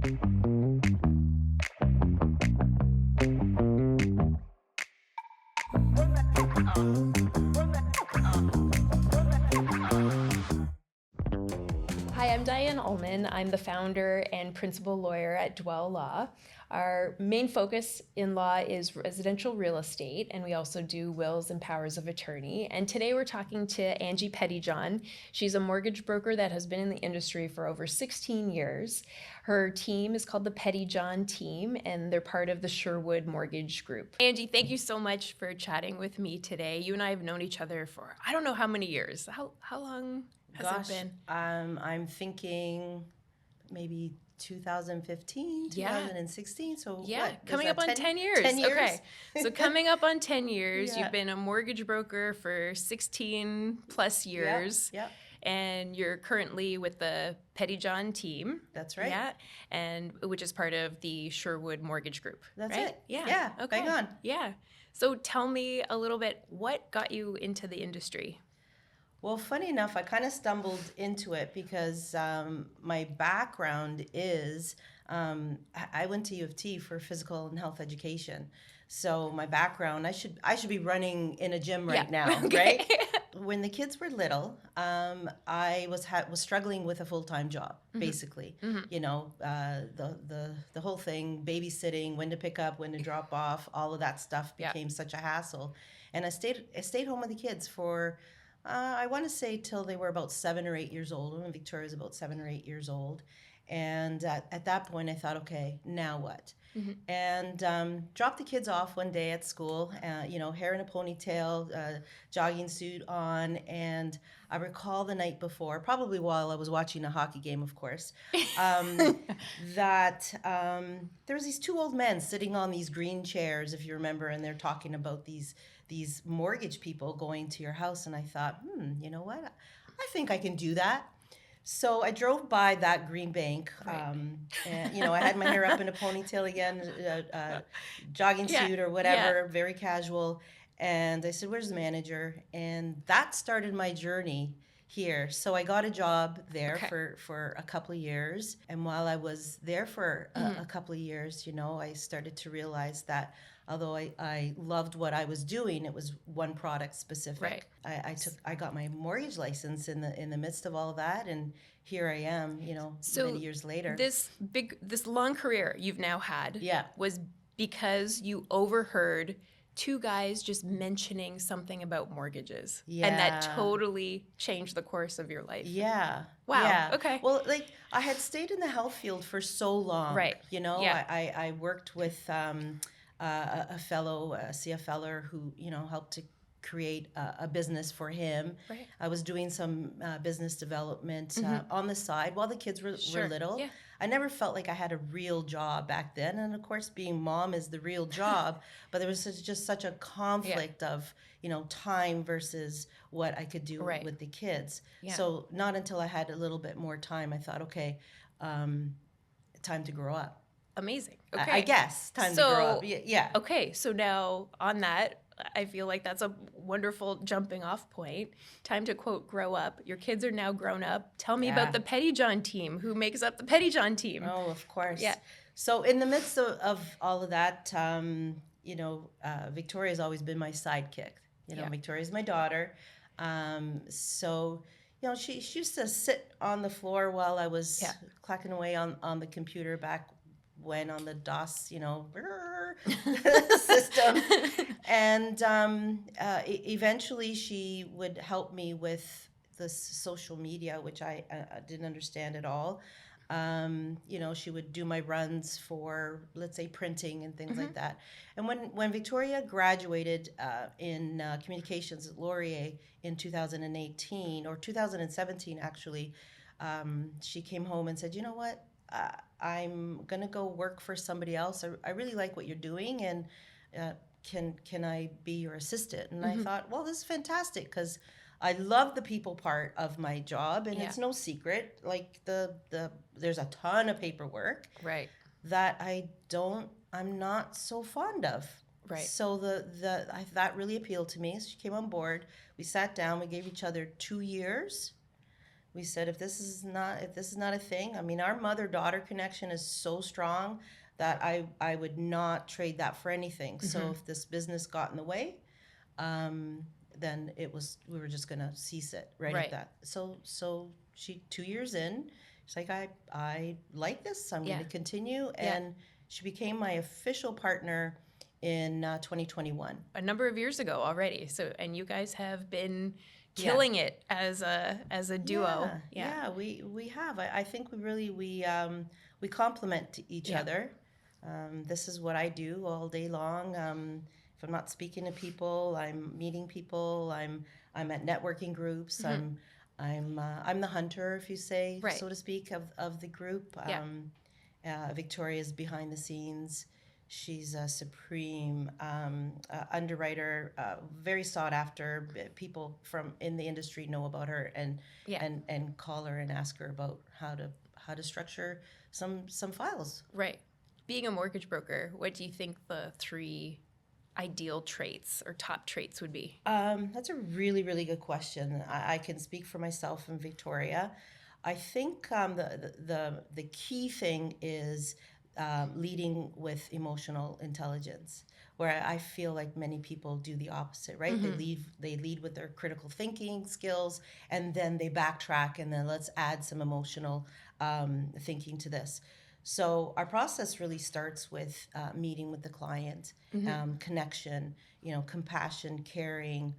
Hi, I'm Diane Ulman. I'm the founder and principal lawyer at Dwell Law. Our main focus in law is residential real estate, and we also do wills and powers of attorney. And today we're talking to Angie Pettyjohn. She's a mortgage broker that has been in the industry for over 16 years. Her team is called the Pettyjohn team, and they're part of the Sherwood Mortgage Group. Angie, thank you so much for chatting with me today. You and I have known each other for I don't know how many years. How long has it been? I'm thinking maybe 2015, 2016. So coming up on 10 years. 10 years? Okay, so coming up on 10 years, Yeah. You've been a mortgage broker for 16 plus years. Yep. And you're currently with the Pettyjohn team. That's right. Yeah, and which is part of the Sherwood Mortgage Group. That's right? it. Yeah. Yeah. Okay. Bang on. Yeah. So tell me a little bit, what got you into the industry? Well, funny enough, I kind of stumbled into it because my background is I went to U of T for physical and health education. So my background, I should be running in a gym right now, Okay. right? When the kids were little, I was struggling with a full-time job, basically. You know, the whole thing, babysitting, when to pick up, when to drop off, all of that stuff became such a hassle. And I stayed home with the kids for I want to say till they were about 7 or 8 years old. When Victoria was about 7 or 8 years old. And at that point, I thought, okay, now what? And dropped the kids off one day at school, you know, hair in a ponytail, jogging suit on. And I recall the night before, probably while I was watching a hockey game, of course, that there was these two old men sitting on these green chairs, if you remember, and they're talking about these mortgage people going to your house. And I thought, you know what? I think I can do that. So I drove by that green bank, and, you know, I had my hair up in a ponytail again, jogging suit or whatever, very casual. And I said, where's the manager? And that started my journey here. So I got a job there for a couple of years. And while I was there for a couple of years, you know, I started to realize that although I loved what I was doing, it was one product specific. Right. I got my mortgage license in the midst of all of that, and here I am, you know, many years later. This long career you've now had was because you overheard two guys just mentioning something about mortgages. Yeah. And that totally changed the course of your life. Yeah. Wow. Yeah. Okay. Well, like, I had stayed in the health field for so long. Right. You know, I worked with a fellow CFLer who, you know, helped to create a business for him. Right. I was doing some business development on the side while the kids were little. Yeah. I never felt like I had a real job back then. And of course, being mom is the real job, but there was just such a conflict of, you know, time versus what I could do with the kids. Yeah. So not until I had a little bit more time, I thought, okay, time to grow up. Amazing. Okay. I guess time to grow up. Yeah. Okay. So now on that, I feel like that's a wonderful jumping off point. Time to, quote, grow up. Your kids are now grown up. Tell me about the Pettyjohn team. Who makes up the Pettyjohn team? Oh, of course. Yeah. So in the midst of all of that, you know, Victoria's always been my sidekick. You know, Victoria's my daughter. So, you know, she used to sit on the floor while I was clacking away on the computer back when on the DOS, you know, system. And eventually she would help me with the social media, which I didn't understand at all. You know, she would do my runs for, let's say, printing and things like that. And when Victoria graduated in communications at Laurier in 2018, or 2017 actually, she came home and said, you know what? I'm going to go work for somebody else. I really like what you're doing, and can I be your assistant? And I thought, well, this is fantastic, because I love the people part of my job, and it's no secret. Like there's a ton of paperwork that I'm not so fond of. Right. So that really appealed to me. So she came on board. We sat down. We gave each other 2 years. We said, if this is not a thing, I mean, our mother-daughter connection is so strong that I would not trade that for anything. So if this business got in the way, then we were just gonna cease it right at that. So she 2 years in, she's like, I like this. I'm gonna continue, and she became my official partner in 2021. A number of years ago already. So, and you guys have been killing it as a duo. We have. I think we complement each other. This is what I do all day long. If I'm not speaking to people, I'm meeting people. I'm at networking groups. I'm the hunter, if you say, so to speak, of the group. Victoria's behind the scenes. She's a supreme underwriter, very sought after. People from in the industry know about her and call her and ask her about how to structure some files. Right. Being a mortgage broker, what do you think the 3 ideal traits or top traits would be? That's a really, really good question. I can speak for myself and Victoria. I think the key thing is leading with emotional intelligence, where I feel like many people do the opposite, right? They lead with their critical thinking skills, and then they backtrack, and then let's add some emotional thinking to this. So our process really starts with meeting with the client, connection, compassion, caring,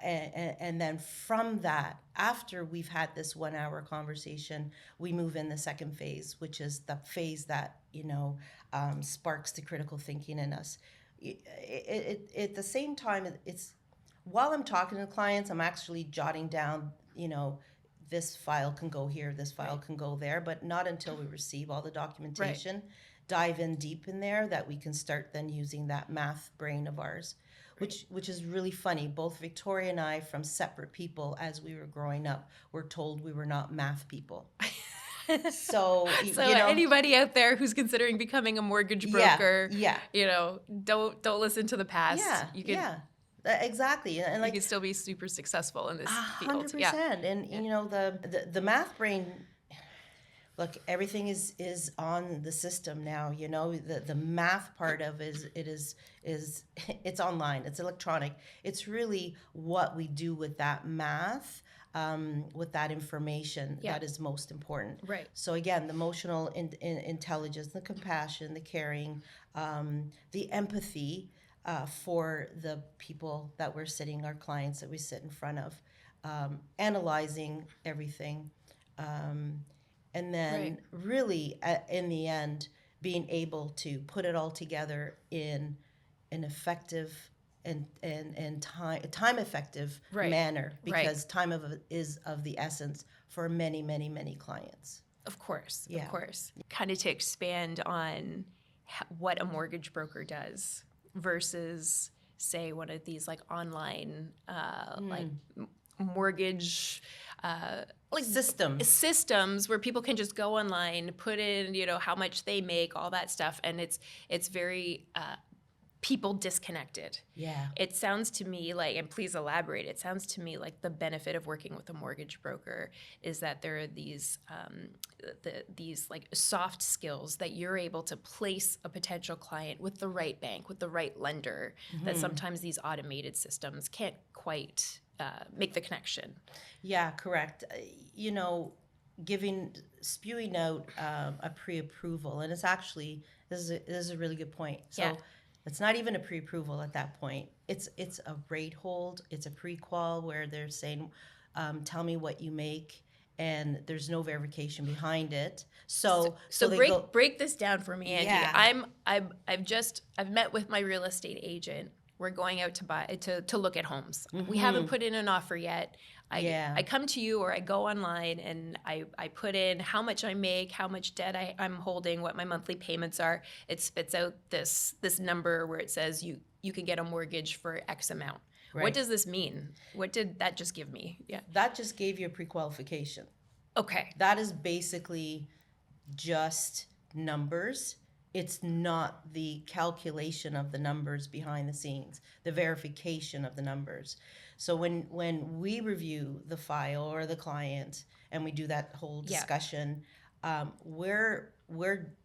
and then from that, after we've had this 1 hour conversation, we move in the second phase, which is the phase that sparks the critical thinking in us. At the same time, it's while I'm talking to clients, I'm actually jotting down, this file can go here, this file can go there, but not until we receive all the documentation, dive in deep in there, that we can start then using that math brain of ours, which is really funny. Both Victoria and I, from separate people as we were growing up, were told we were not math people. So anybody out there who's considering becoming a mortgage broker, don't listen to the past. Exactly, and you can still be super successful in this field. 100%. And the math brain. Look, everything is on the system now. The math part of it's online. It's electronic. It's really what we do with that math, with that information that is most important. Right. So again, the emotional intelligence, the compassion, the caring, the empathy. For the people that we're sitting, our clients that we sit in front of, analyzing everything, and then really in the end, being able to put it all together in an effective and time effective manner, because time is of the essence for many, many, many clients. Of course. Kind of to expand on what a mortgage broker does versus, say, one of these like online like mortgage like systems where people can just go online, put in how much they make, all that stuff, and it's very people disconnected. Yeah. It sounds to me like, and please elaborate, it sounds to me like the benefit of working with a mortgage broker is that there are these like soft skills that you're able to place a potential client with the right bank, with the right lender, that sometimes these automated systems can't quite make the connection. Yeah, correct. Spewing out a pre-approval, and it's actually, this is a really good point. So it's not even a pre-approval at that point. It's a rate hold. It's a pre-qual where they're saying, tell me what you make, and there's no verification behind it. So break this down for me, Angie. Yeah. I've met with my real estate agent. We're going out to look at homes. We haven't put in an offer yet. I come to you, or I go online and I put in how much I make, how much debt I'm holding, what my monthly payments are. It spits out this number where it says you can get a mortgage for X amount. Right. What does this mean? What did that just give me? Yeah. That just gave you a pre-qualification. Okay. That is basically just numbers It's not the calculation of the numbers behind the scenes, the verification of the numbers. So when we review the file or the client and we do that whole Yeah. discussion, we're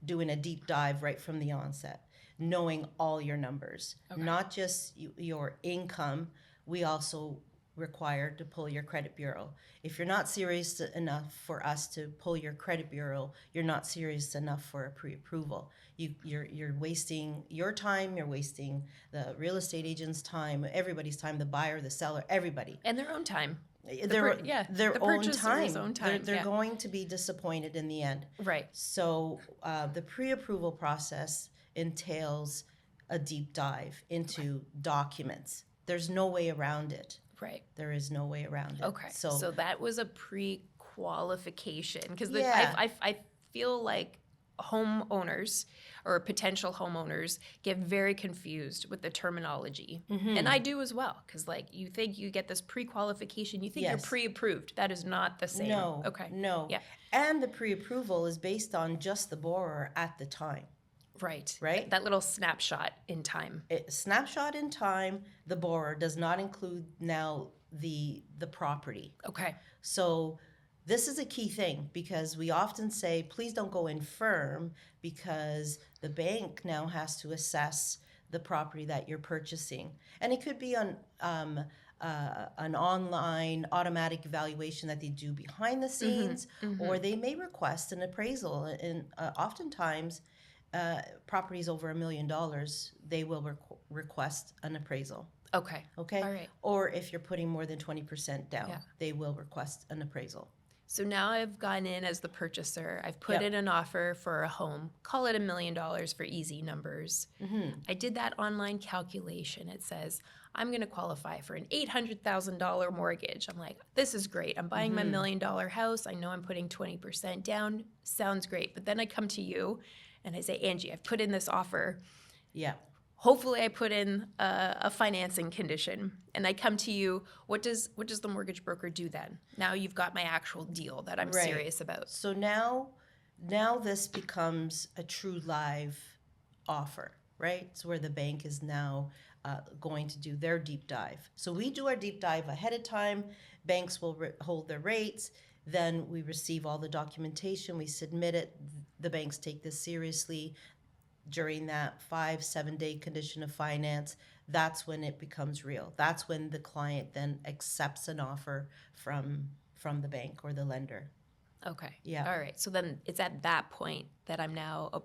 doing a deep dive right from the onset, knowing all your numbers, Okay. not just your income. We also require to pull your credit bureau. If you're not serious enough for us to pull your credit bureau, you're not serious enough for a pre-approval. You're wasting your time, you're wasting the real estate agent's time, everybody's time, the buyer, the seller, everybody. And their own time. Their the own purchaser's time. own time. They're going to be disappointed in the end. Right. So the pre-approval process entails a deep dive into documents. There's no way around it. Right. There is no way around it. Okay. So that was a pre-qualification because Yeah. I feel like homeowners or potential homeowners get very confused with the terminology. And I do as well because like you think you get this pre-qualification, you think you're Yes. pre-approved. That is not the same. No. Okay. No. Yeah. And the pre-approval is based on just the borrower at the time. Right. Right. That little snapshot in time. Snapshot in time, the borrower does not include now the property. Okay. So this is a key thing because we often say, please don't go in firm because the bank now has to assess the property that you're purchasing. And it could be on an online automatic evaluation that they do behind the scenes, or they may request an appraisal. And oftentimes, properties over $1 million, they will request an appraisal. Okay. Okay. All right. Or if you're putting more than 20% down, Yeah. they will request an appraisal. So now I've gone in as the purchaser. I've put in an offer for a home. Call it $1 million for easy numbers. I did that online calculation. It says I'm going to qualify for an $800,000 mortgage. I'm like, this is great. I'm buying my $1 million house. I know I'm putting 20% down. Sounds great. But then I come to you and I say, Angie, I've put in this offer. Yeah. Hopefully I put in a financing condition and I come to you. What does the mortgage broker do then? Now you've got my actual deal that I'm serious about. So now this becomes a true live offer, right? It's where the bank is now going to do their deep dive. So we do our deep dive ahead of time. Banks will hold their rates. Then we receive all the documentation. We submit it. The banks take this seriously. During that 5-7 day condition of finance, that's when it becomes real. That's when the client then accepts an offer from the bank or the lender. Okay. Yeah. All right. So then it's at that point that I'm now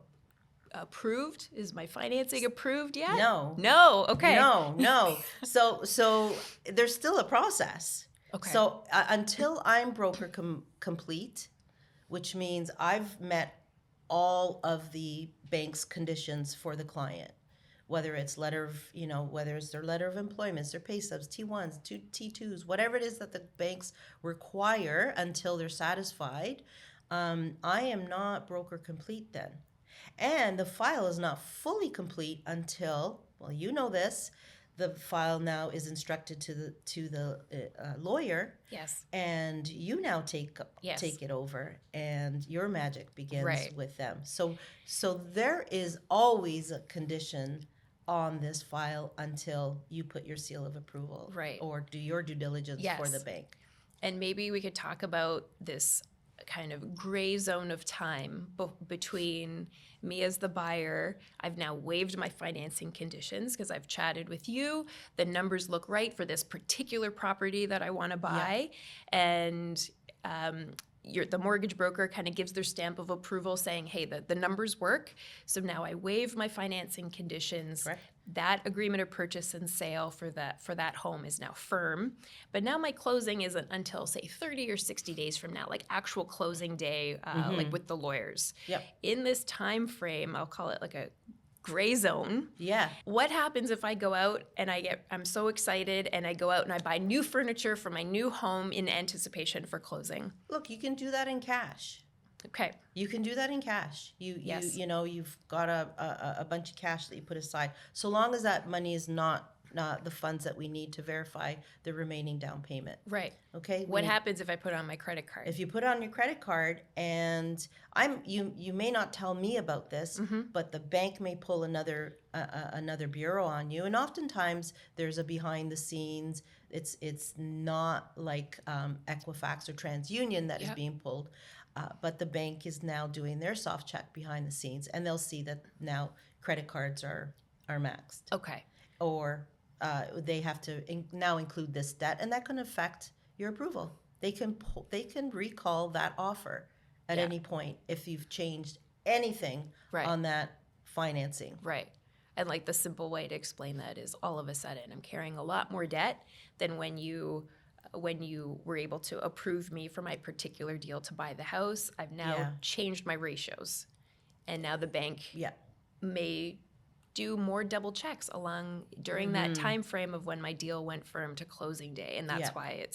approved. Is my financing approved yet? No. No. Okay. No. So there's still a process. Okay. So until I'm broker complete, which means I've met all of the bank's conditions for the client, whether it's whether it's their letter of employment, their pay stubs, T1s, T2s, whatever it is that the banks require until they're satisfied, I am not broker complete then. And the file is not fully complete until, well, you know this, the file now is instructed to the lawyer. Yes. And you now take it over, and your magic begins with them. So there is always a condition on this file until you put your seal of approval, or do your due diligence for the bank. And maybe we could talk about this kind of gray zone of time between me as the buyer. I've now waived my financing conditions because I've chatted with you. The numbers look right for this particular property that I want to buy. And the mortgage broker kind of gives their stamp of approval saying, hey, the numbers work. So now I waive my financing conditions. Correct. That agreement of purchase and sale for that home is now firm. But now my closing isn't until, say, 30 or 60 days from now, like actual closing day, like with the lawyers. Yep. In this time frame, I'll call it like a gray zone. Yeah. What happens if I go out and I'm so excited and I go out and I buy new furniture for my new home in anticipation for closing? Look, you can do that in cash. Okay. You can do that in cash. You've got a bunch of cash that you put aside. So long as that money is not the funds that we need to verify the remaining down payment. Right. Okay. What happens if I put on my credit card? If you put on your credit card, and you may not tell me about this, but the bank may pull another bureau on you, and oftentimes there's a behind the scenes. It's not like Equifax or TransUnion that is being pulled, but the bank is now doing their soft check behind the scenes, and they'll see that now credit cards are maxed, Okay. or they have to now include this debt, and that can affect your approval. They can recall that offer at any point if you've changed anything on that financing. Right. And like the simple way to explain that is all of a sudden I'm carrying a lot more debt than when you were able to approve me for my particular deal to buy the house. I've now changed my ratios. And now the bank may do more double checks during that time frame of when my deal went firm to closing day. And that's why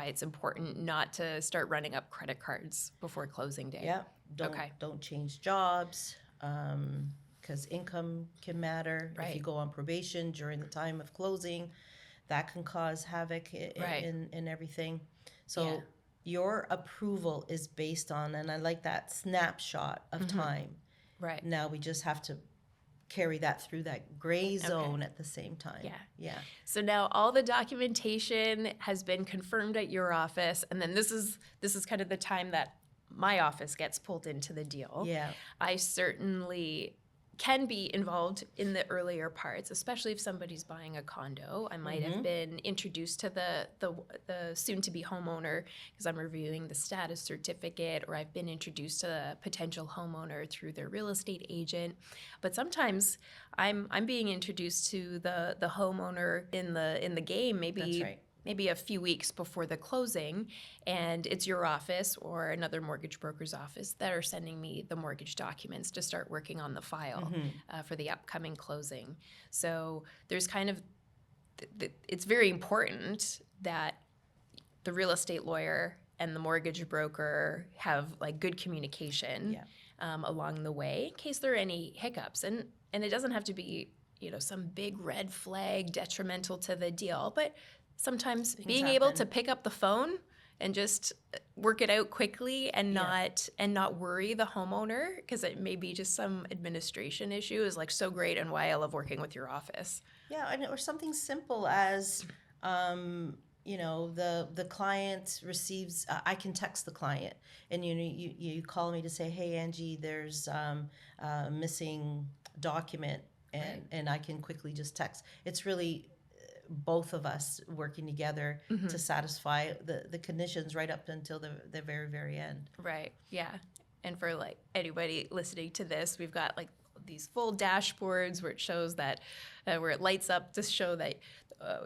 it's important not to start running up credit cards before closing day. Yeah. Don't change jobs, because income can matter. If you go on probation during the time of closing, that can cause havoc in everything. So your approval is based on, and I like that snapshot of time. Right. Now we just have to carry that through that gray zone at the same time. Yeah. So now all the documentation has been confirmed at your office, and then this is kind of the time that my office gets pulled into the deal. Yeah. I certainly can be involved in the earlier parts, especially if somebody's buying a condo. I might have been introduced to the soon-to-be homeowner because I'm reviewing the status certificate, or I've been introduced to the potential homeowner through their real estate agent. But sometimes I'm being introduced to the homeowner in the game, maybe a few weeks before the closing, and it's your office or another mortgage broker's office that are sending me the mortgage documents to start working on the file for the upcoming closing. So there's kind of, it's very important that the real estate lawyer and the mortgage broker have like good communication along the way in case there are any hiccups. And it doesn't have to be, some big red flag detrimental to the deal, but sometimes being able to pick up the phone and just work it out quickly and not worry the homeowner, because it may be just some administration issue, is like so great, and why I love working with your office. Yeah, or something simple as the client receives. I can text the client, and you call me to say, hey Angie, there's a missing document, and I can quickly just text. It's really both of us working together to satisfy the conditions right up until the very, very end. Right, yeah. And for like anybody listening to this, we've got like these full dashboards where it shows that, where it lights up to show that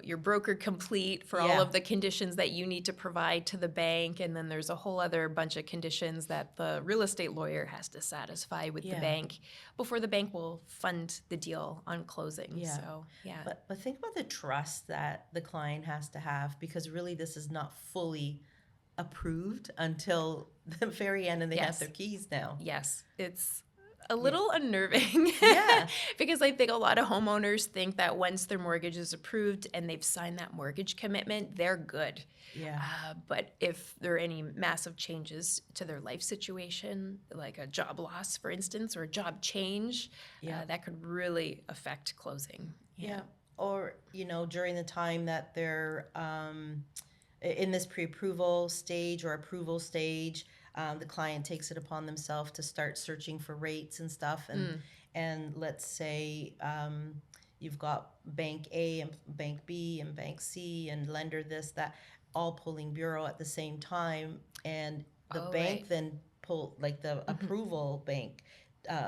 your broker complete for all of the conditions that you need to provide to the bank. And then there's a whole other bunch of conditions that the real estate lawyer has to satisfy with the bank before the bank will fund the deal on closing. Yeah. So, But think about the trust that the client has to have, because really this is not fully approved until the very end, and they have their keys now. Yes, it's a little unnerving. Because I think a lot of homeowners think that once their mortgage is approved and they've signed that mortgage commitment, they're good. But if there are any massive changes to their life situation, like a job loss, for instance, or a job change, that could really affect closing. Or, during the time that they're in this pre-approval stage or approval stage, the client takes it upon themselves to start searching for rates and stuff. And let's say you've got bank A and bank B and bank C and lender this, that, all pulling bureau at the same time. And the bank then the approval bank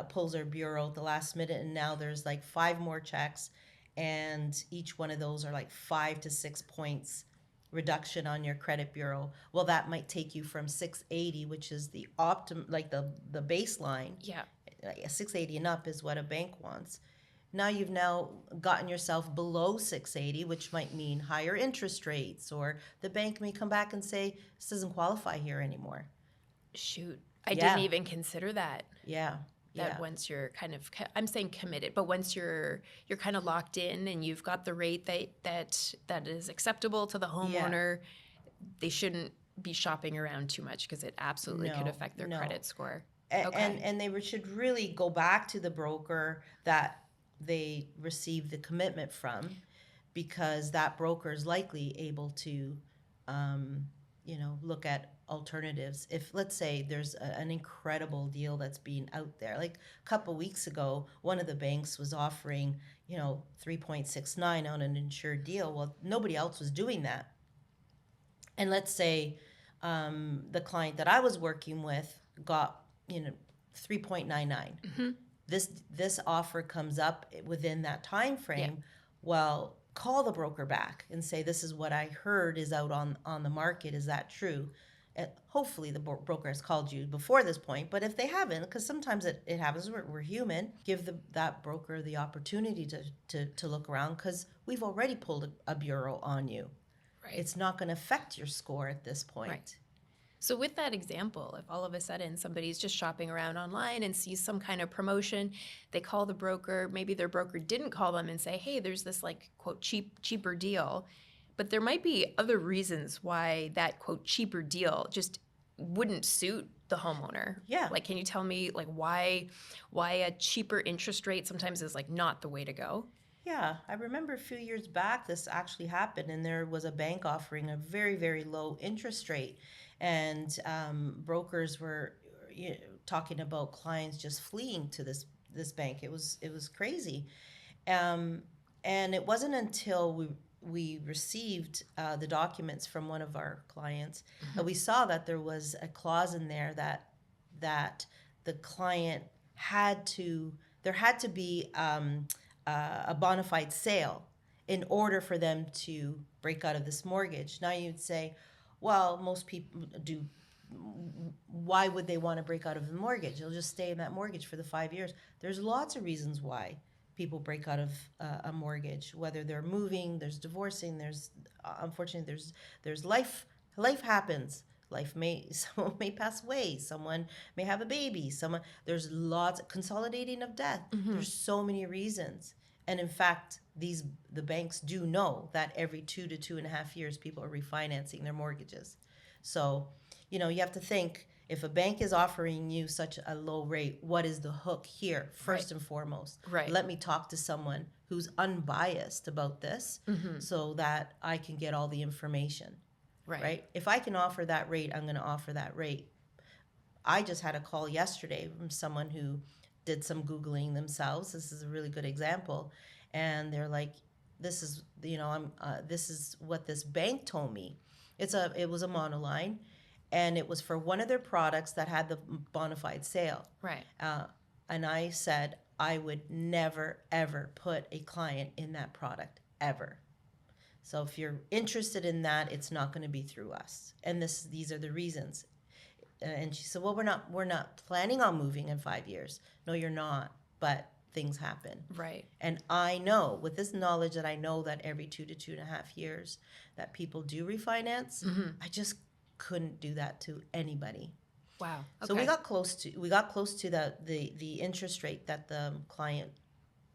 pulls their bureau at the last minute. And now there's like 5 more checks. And each one of those are like 5 to 6 points reduction on your credit bureau. Well, that might take you from 680, which is the the baseline. 680 and up is what a bank wants. Now you've gotten yourself below 680, which might mean higher interest rates, or the bank may come back and say, this doesn't qualify here anymore. Shoot, I didn't even consider that. That Yeah. once you're kind of, I'm saying committed, but once you're kind of locked in and you've got the rate that is acceptable to the Yeah. homeowner, they shouldn't be shopping around too much because it absolutely could No, affect their no. credit score. And Okay. should really go back to the broker that they received the commitment from, because that broker is likely able to, look at alternatives. If, let's say, there's an incredible deal that's being out there, like a couple weeks ago, one of the banks was offering, 3.69 on an insured deal. Well, nobody else was doing that. And let's say the client that I was working with got 3.99. Mm-hmm. This offer comes up within that time frame. Yeah. Well, call the broker back and say, this is what I heard is out on the market. Is that true? And hopefully the broker has called you before this point, but if they haven't, because sometimes it happens, we're human, give that broker the opportunity to look around, because we've already pulled a bureau on you. Right. It's not going to affect your score at this point. Right. So with that example, if all of a sudden somebody's just shopping around online and sees some kind of promotion, they call the broker, maybe their broker didn't call them and say, hey, there's this like, quote, cheaper deal. But there might be other reasons why that, quote, cheaper deal just wouldn't suit the homeowner. Yeah. Like, can you tell me like why a cheaper interest rate sometimes is like not the way to go? Yeah, I remember a few years back this actually happened, and there was a bank offering a very, very low interest rate, and brokers were talking about clients just fleeing to this bank. It was crazy, and it wasn't until we received the documents from one of our clients that we saw that there was a clause in there that the client had to be a bona fide sale in order for them to break out of this mortgage. Now you'd say, well, most people do. Why would they want to break out of the mortgage? They'll just stay in that mortgage for the 5 years. There's lots of reasons why people break out of a mortgage, whether they're moving, there's divorcing, there's unfortunately there's life happens. Someone may pass away, someone may have a baby, there's lots consolidating of debt. Mm-hmm. There's so many reasons. And in fact, the banks do know that every 2 to 2.5 years people are refinancing their mortgages. So, you have to think, if a bank is offering you such a low rate, what is the hook here, first and foremost? Right. Let me talk to someone who's unbiased about this, so that I can get all the information. Right? If I can offer that rate, I'm going to offer that rate. I just had a call yesterday from someone who did some Googling themselves. This is a really good example. And they're like, this is what this bank told me. It was a monoline, and it was for one of their products that had the bona fide sale. Right. And I said, I would never, ever put a client in that product, ever. So if you're interested in that, it's not going to be through us. And these are the reasons. And she said, well, we're not planning on moving in 5 years. No, you're not. But things happen. Right. And I know, with this knowledge that I know that every 2 to 2.5 years that people do refinance, I just couldn't do that to anybody. Wow. Okay. So we got close to the interest rate that the client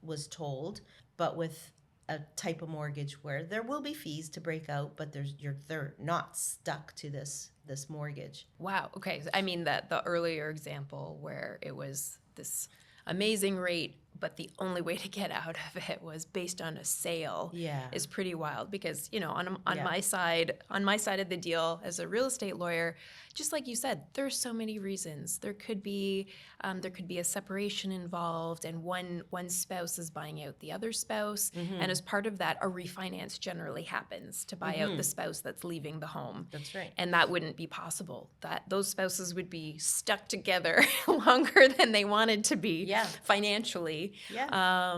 was told, but with a type of mortgage where there will be fees to break out, but they're not stuck to this mortgage. Wow. Okay. I mean, the earlier example where it was this amazing rate, but the only way to get out of it was based on a sale. Yeah. Is pretty wild, because on my side of the deal as a real estate lawyer, just like you said, there's so many reasons. There could be a separation involved, and one spouse is buying out the other spouse, and as part of that, a refinance generally happens to buy out the spouse that's leaving the home. That's right. And that wouldn't be possible. That those spouses would be stuck together longer than they wanted to be financially. Yeah.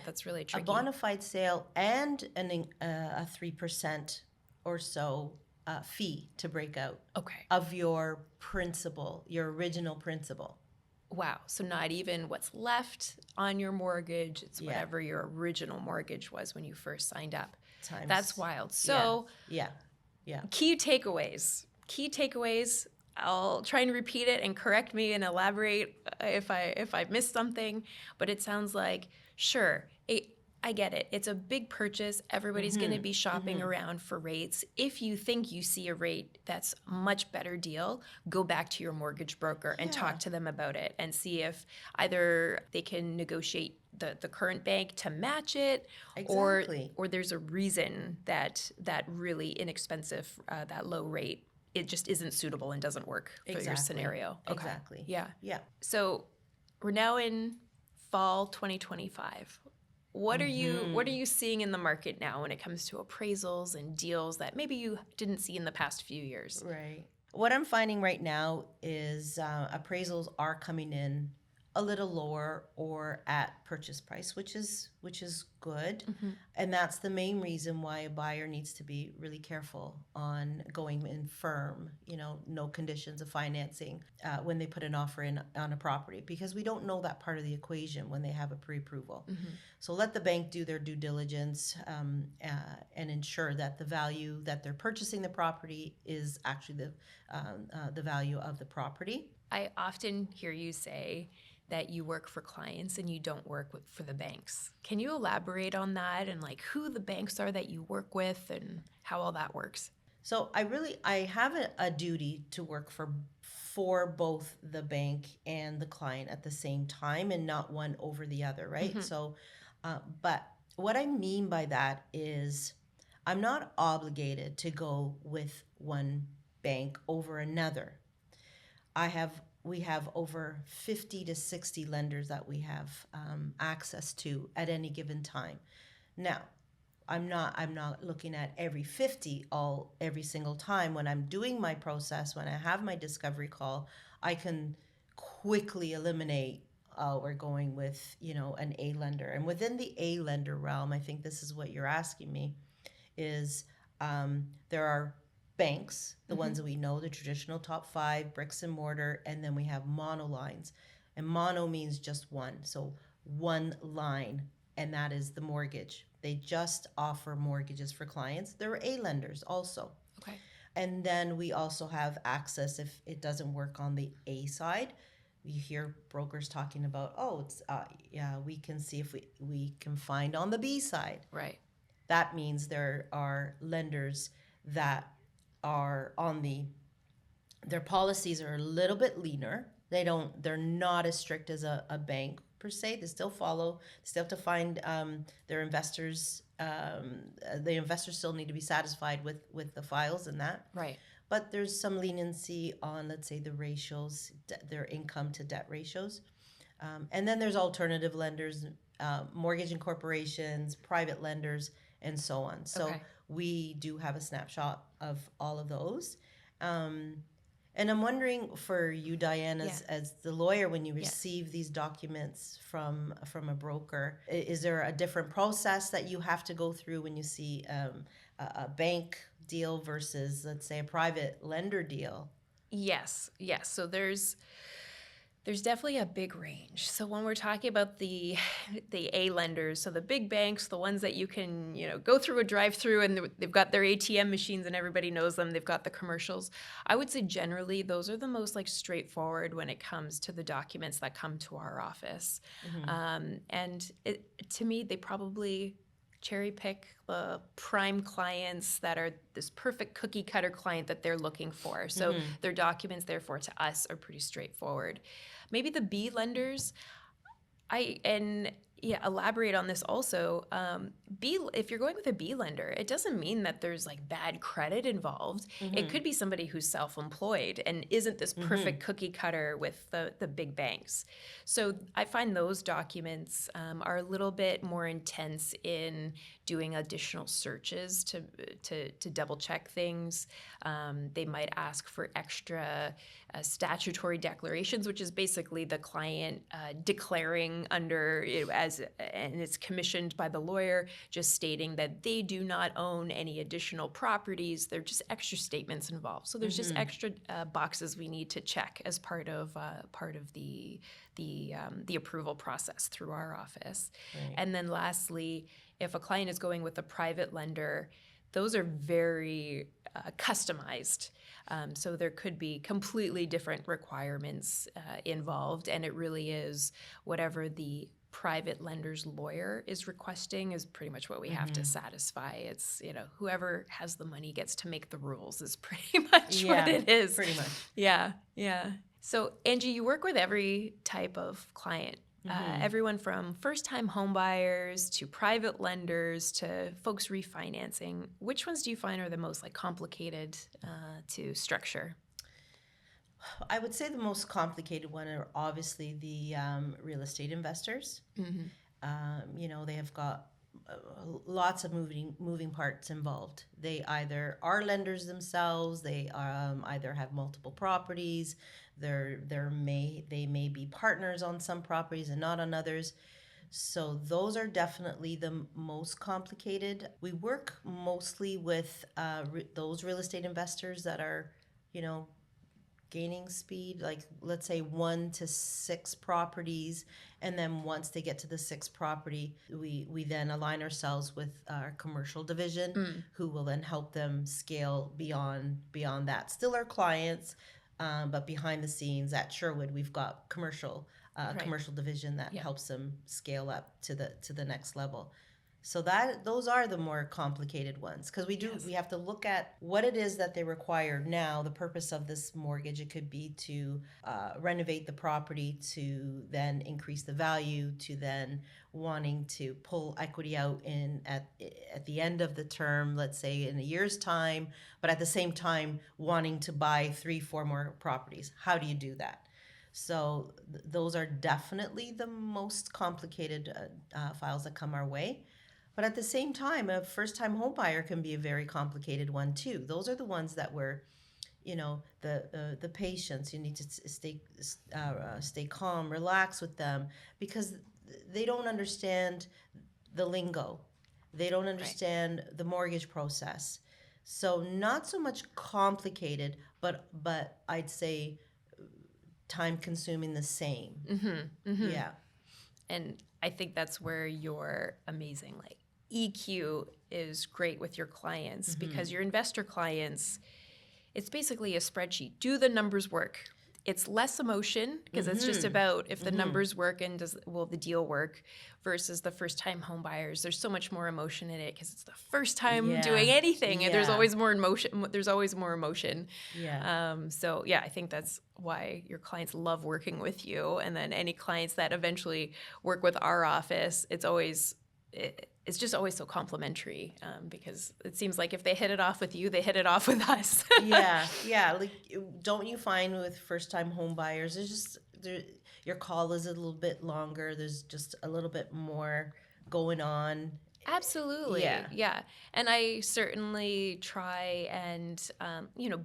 That's really tricky. A bona fide sale and a 3% or so fee to break out of your principal, your original principal. Wow. So not even what's left on your mortgage. It's whatever your original mortgage was when you first signed up. That's wild. So yeah. Key takeaways. I'll try and repeat it and correct me and elaborate if I missed something. But it sounds like, sure, I get it. It's a big purchase. Everybody's going to be shopping around for rates. If you think you see a rate that's a much better deal, go back to your mortgage broker and talk to them about it and see if either they can negotiate the current bank to match it, Exactly. or there's a reason that really inexpensive, that low rate, it just isn't suitable and doesn't work for your scenario. Okay. Exactly. Yeah. Yeah. So we're now in fall 2025. What are you seeing in the market now when it comes to appraisals and deals that maybe you didn't see in the past few years? Right. What I'm finding right now is appraisals are coming in a little lower or at purchase price, which is good, and that's the main reason why a buyer needs to be really careful on going in firm, no conditions of financing when they put an offer in on a property, because we don't know that part of the equation when they have a pre-approval. So let the bank do their due diligence and ensure that the value that they're purchasing the property is actually the value of the property. I often hear you say that you work for clients and you don't work for the banks. Can you elaborate on that and like who the banks are that you work with and how all that works? So I have a duty to work for both the bank and the client at the same time and not one over the other, right? So, but what I mean by that is I'm not obligated to go with one bank over another. We have over 50 to 60 lenders that we have access to at any given time. Now, I'm not looking at every 50 every single time. When I'm doing my process, when I have my discovery call, I can quickly eliminate we're going with an A lender. And within the A lender realm, I think this is what you're asking me, is there are banks, the ones that we know, the traditional top 5, bricks and mortar, and then we have monolines. And mono means just one, so one line, and that is the mortgage. They just offer mortgages for clients. There are A lenders also. Okay. And then we also have access if it doesn't work on the A side. You hear brokers talking about, it's we can see if we can find on the B side. Right. That means there are lenders that are their policies are a little bit leaner. They're not as strict as a bank per se. They still have to find their investors. The investors still need to be satisfied with the files and that. Right. But there's some leniency on, let's say, the ratios, their income to debt ratios. And then there's alternative lenders, mortgage incorporations, private lenders, and so on. So we do have a snapshot of all of those. And I'm wondering for you, Diane, as the lawyer, when you receive these documents from a broker, is there a different process that you have to go through when you see a bank deal versus, let's say, a private lender deal? Yes. So there's definitely a big range. So when we're talking about the A lenders, so the big banks, the ones that you can, go through a drive-through and they've got their ATM machines and everybody knows them, they've got the commercials. I would say generally those are the most straightforward when it comes to the documents that come to our office. And to me, they probably cherry pick the prime clients that are this perfect cookie cutter client that they're looking for. So their documents, therefore, to us are pretty straightforward. Maybe the B lenders, elaborate on this also. If you're going with a B lender, it doesn't mean that there's bad credit involved. It could be somebody who's self-employed and isn't this perfect cookie cutter with the big banks. So I find those documents are a little bit more intense in doing additional searches to double check things. They might ask for extra statutory declarations, which is basically the client declaring under and it's commissioned by the lawyer, just stating that they do not own any additional properties. They're just extra statements involved. So there's just extra boxes we need to check as part of the approval process through our office. Right. And then lastly, if a client is going with a private lender, those are very customized. So there could be completely different requirements involved, and it really is whatever the private lender's lawyer is requesting is pretty much what we have to satisfy. It's, whoever has the money gets to make the rules is pretty much what it is. Pretty much. Yeah. So Angie, you work with every type of client. Everyone from first-time homebuyers to private lenders to folks refinancing. Which ones do you find are the most complicated to structure? I would say the most complicated one are obviously the real estate investors. They have got lots of moving parts involved. They either are lenders themselves, they either have multiple properties, they may be partners on some properties and not on others. So those are definitely the most complicated. We work mostly with those real estate investors that are, gaining speed, like let's say 1 to 6 properties, and then once they get to the 6th property, we then align ourselves with our commercial division, who will then help them scale beyond that. Still our clients, but behind the scenes at Sherwood, we've got commercial division that helps them scale up to the next level. So those are the more complicated ones, because we have to look at what it is that they require now. The purpose of this mortgage, it could be to renovate the property, to then increase the value, to then wanting to pull equity out at the end of the term, let's say in a year's time, but at the same time wanting to buy 3-4 more properties. How do you do that? So those are definitely the most complicated files that come our way. But at the same time, a first-time home buyer can be a very complicated one too. Those are the ones that were, the patience. You need to stay calm, relax with them, because they don't understand the lingo. They don't understand the mortgage process. So not so much complicated, but I'd say time-consuming the same. Yeah. And I think that's where you're amazing. EQ is great with your clients because your investor clients, it's basically a spreadsheet. Do the numbers work? It's less emotion because it's just about if the numbers work and will the deal work, versus the first-time home buyers. There's so much more emotion in it because it's the first time doing anything, and there's always more emotion. So I think that's why your clients love working with you. And then any clients that eventually work with our office, it's just always so complimentary, because it seems like if they hit it off with you, they hit it off with us. Like, don't you find with first-time home buyers, your call is a little bit longer. There's just a little bit more going on. Absolutely. Yeah. And I certainly try and,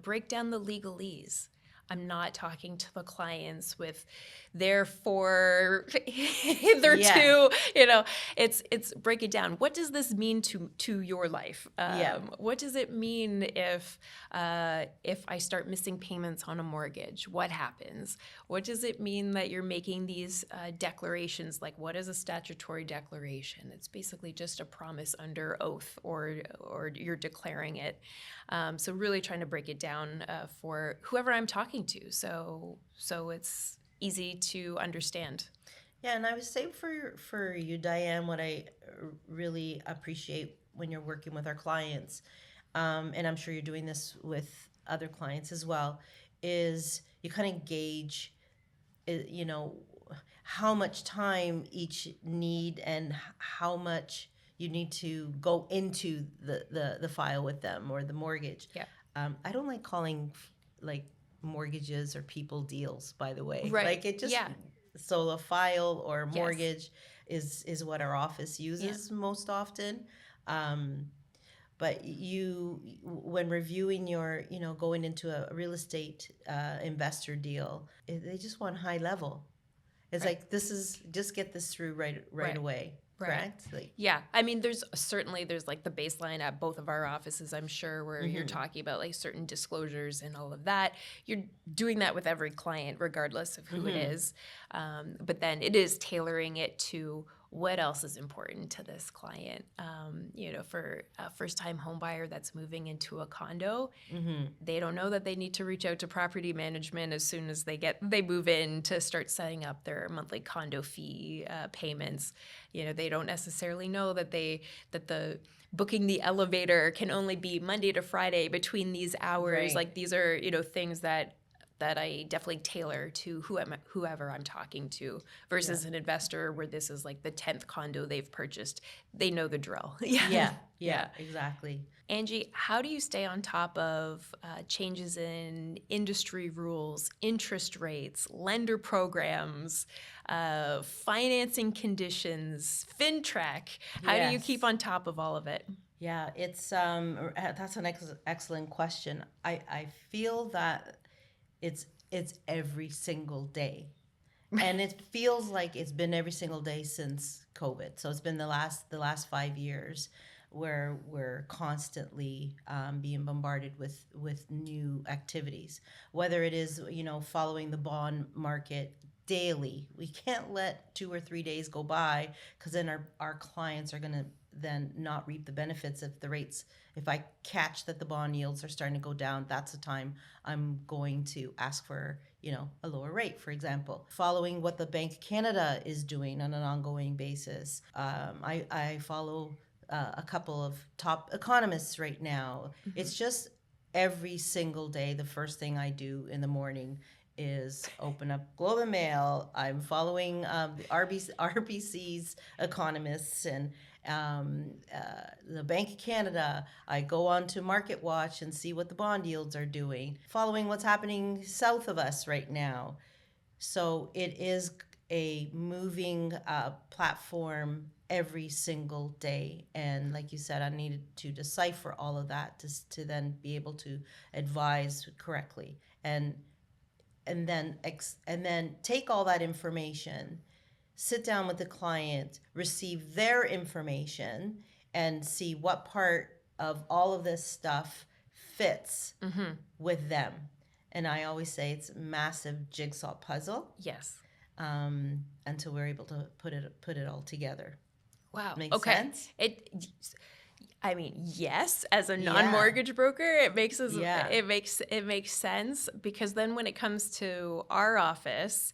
break down the legalese. I'm not talking to the clients with therefore hitherto, it's break it down. What does this mean to your life? What does it mean if I start missing payments on a mortgage? What happens? What does it mean that you're making these declarations? Like, what is a statutory declaration? It's basically just a promise under oath, or you're declaring it. So really trying to break it down for whoever I'm talking to, so it's easy to understand. Yeah, and I would say for you, Diane, what I really appreciate when you're working with our clients, and I'm sure you're doing this with other clients as well, is you kind of gauge, how much time each need and how much you need to go into the file with them or the mortgage. I don't like calling mortgages or people deals, by the way. So a file or mortgage is what our office uses most often. But when reviewing your, going into a real estate investor deal, they just want high level. It's like, just get this through right away. Correct? I mean, there's like the baseline at both of our offices, I'm sure, where you're talking about like certain disclosures and all of that. You're doing that with every client, regardless of who it is. But then it is tailoring it to what else is important to this client. For a first-time home buyer that's moving into a condo, they don't know that they need to reach out to property management as soon as they move in to start setting up their monthly condo fee payments. They don't necessarily know that the booking the elevator can only be Monday to Friday between these hours. Right. Like these are things that I definitely tailor to whoever I'm talking to versus an investor where this is like the 10th condo they've purchased. They know the drill. Yeah, exactly. Angie, how do you stay on top of changes in industry rules, interest rates, lender programs, financing conditions, FinTrack? How do you keep Yes. on top of all of it? Yeah, it's that's an excellent question. I feel that it's every single day. And it feels like it's been every single day since COVID. So it's been the last 5 years where we're constantly being bombarded with new activities. Whether it is following the bond market daily, we can't let 2 or 3 days go by because then our clients are going to then not reap the benefits if the rates. If I catch that the bond yields are starting to go down, that's the time I'm going to ask for a lower rate, for example. Following what the Bank of Canada is doing on an ongoing basis. I follow a couple of top economists right now. It's just every single day, the first thing I do in the morning is open up Globe and Mail. I'm following the RBC's economists and the Bank of Canada. I go on to Market Watch and see what the bond yields are doing, following what's happening south of us right now. So it is a moving platform every single day. And like you said, I needed to decipher all of that to then be able to advise correctly. And then take all that information, sit down with the client, receive their information, and see what part of all of this stuff fits with them. And I always say it's a massive jigsaw puzzle. Yes. Until we're able to put it all together. Wow. Makes sense? Yes, as a non-mortgage broker, it makes sense, because then when it comes to our office,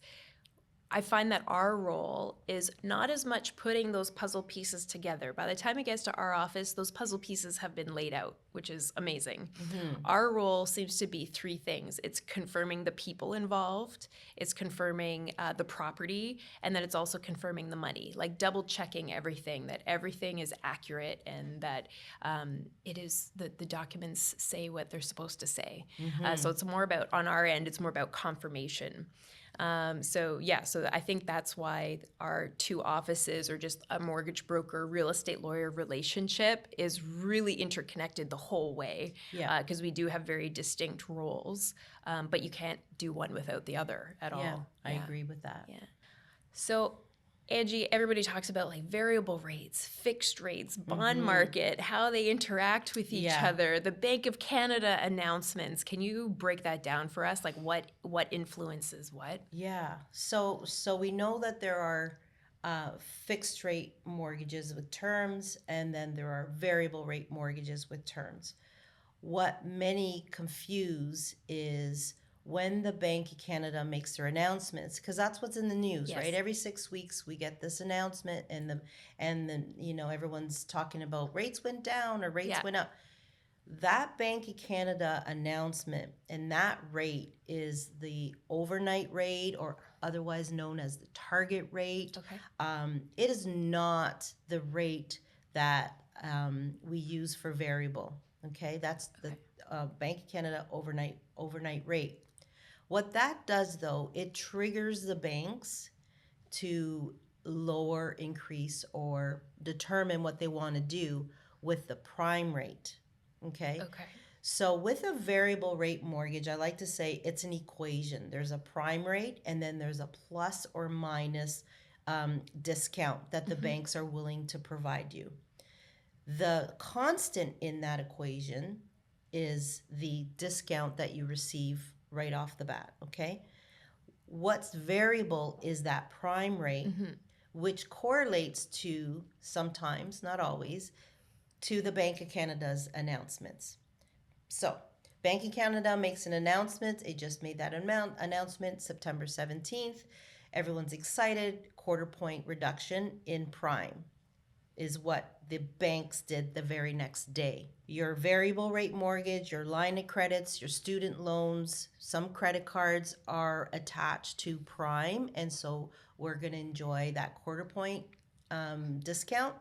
I find that our role is not as much putting those puzzle pieces together. By the time it gets to our office, those puzzle pieces have been laid out, which is amazing. Our role seems to be three things. It's confirming the people involved, it's confirming the property, and then it's also confirming the money, like double checking everything, that everything is accurate and that it is the documents say what they're supposed to say. So it's more about, on our end, it's more about confirmation. So I think that's why our two offices, or just a mortgage broker, real estate lawyer relationship, is really interconnected the whole way. Because we do have very distinct roles, but you can't do one without the other at all. I agree with that. Yeah. So, Angie, everybody talks about like variable rates, fixed rates, bond market, how they interact with each other, the Bank of Canada announcements. Can you break that down for us? Like what influences what? Yeah. So we know that there are fixed rate mortgages with terms, and then there are variable rate mortgages with terms. What many confuse is when the Bank of Canada makes their announcements, because that's what's in the news, right? Every 6 weeks we get this announcement, and then everyone's talking about rates went down or rates went up. That Bank of Canada announcement and that rate is the overnight rate, or otherwise known as the target rate. It is not the rate that we use for variable. Okay, that's the Bank of Canada overnight rate. What that does, though, it triggers the banks to lower, increase, or determine what they want to do with the prime rate. Okay. So with a variable rate mortgage, I like to say it's an equation. There's a prime rate, and then there's a plus or minus discount that the banks are willing to provide you. The constant in that equation is the discount that you receive right off the bat, okay? What's variable is that prime rate which correlates to sometimes, not always, to the Bank of Canada's announcements. So, Bank of Canada makes an announcement. It just made that announcement September 17th. Everyone's excited. Quarter point reduction in prime is what the banks did the very next day. Your variable rate mortgage, your line of credits, your student loans, some credit cards are attached to prime. And so we're going to enjoy that quarter point discount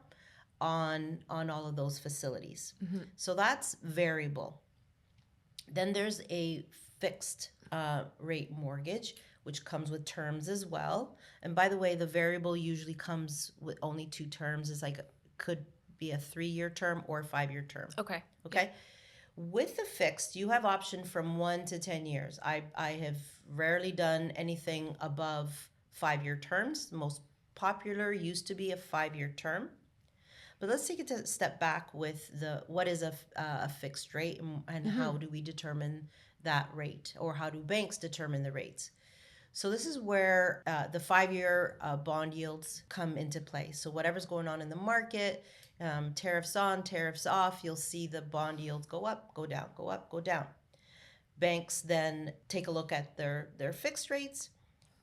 on all of those facilities. So that's variable. Then there's a fixed rate mortgage, which comes with terms as well. And by the way, the variable usually comes with only 2 terms. It's like could be a 3-year term or a 5-year term. Okay. Okay. With the fixed, you have option from 1 to 10 years. I have rarely done anything above 5-year terms. The most popular used to be a 5-year term. But let's take it a step back with what is a fixed rate and how do we determine that rate, or how do banks determine the rates? So this is where the 5-year bond yields come into play. So whatever's going on in the market, tariffs on, tariffs off, you'll see the bond yields go up, go down, go up, go down. Banks then take a look at their fixed rates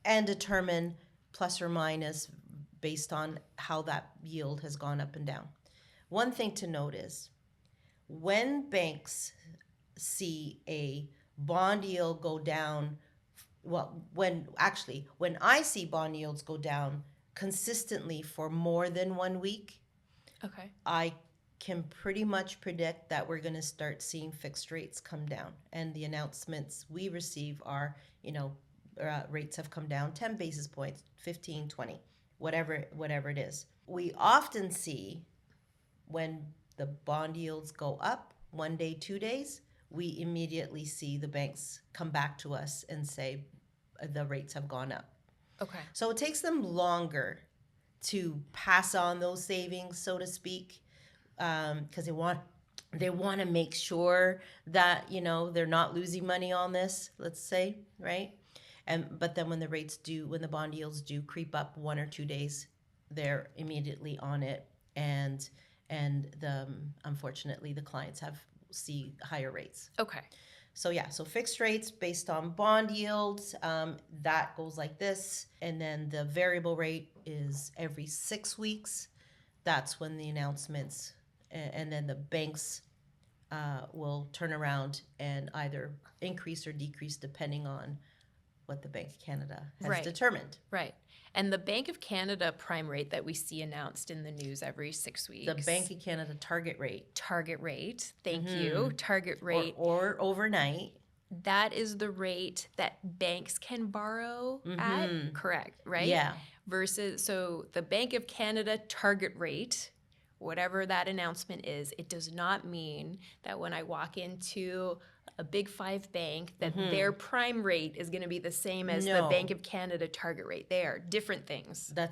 and determine plus or minus based on how that yield has gone up and down. One thing to note is when banks see a bond yield go down, when I see bond yields go down consistently for more than 1 week, Okay. I can pretty much predict that we're going to start seeing fixed rates come down. And the announcements we receive are, rates have come down 10 basis points, 15, 20. Whatever it is. We often see when the bond yields go up 1 day, 2 days, we immediately see the banks come back to us and say the rates have gone up. Okay. So it takes them longer to pass on those savings, so to speak, because they want to make sure that they're not losing money on this. Let's say, right? But then when the bond yields do creep up 1 or 2 days, they're immediately on it, and unfortunately the clients see higher rates. Okay. So fixed rates based on bond yields, that goes like this, and then the variable rate is every 6 weeks. That's when the announcements, and then the banks will turn around and either increase or decrease depending on what the Bank of Canada has determined. Right. And the Bank of Canada prime rate that we see announced in the news every 6 weeks. The Bank of Canada target rate. Target rate. Thank you. Target rate. Or overnight. That is the rate that banks can borrow at. Correct. Right? Yeah. So the Bank of Canada target rate, whatever that announcement is, it does not mean that when I walk into a Big 5 bank that their prime rate is going to be the same as the Bank of Canada target rate. They are different things. That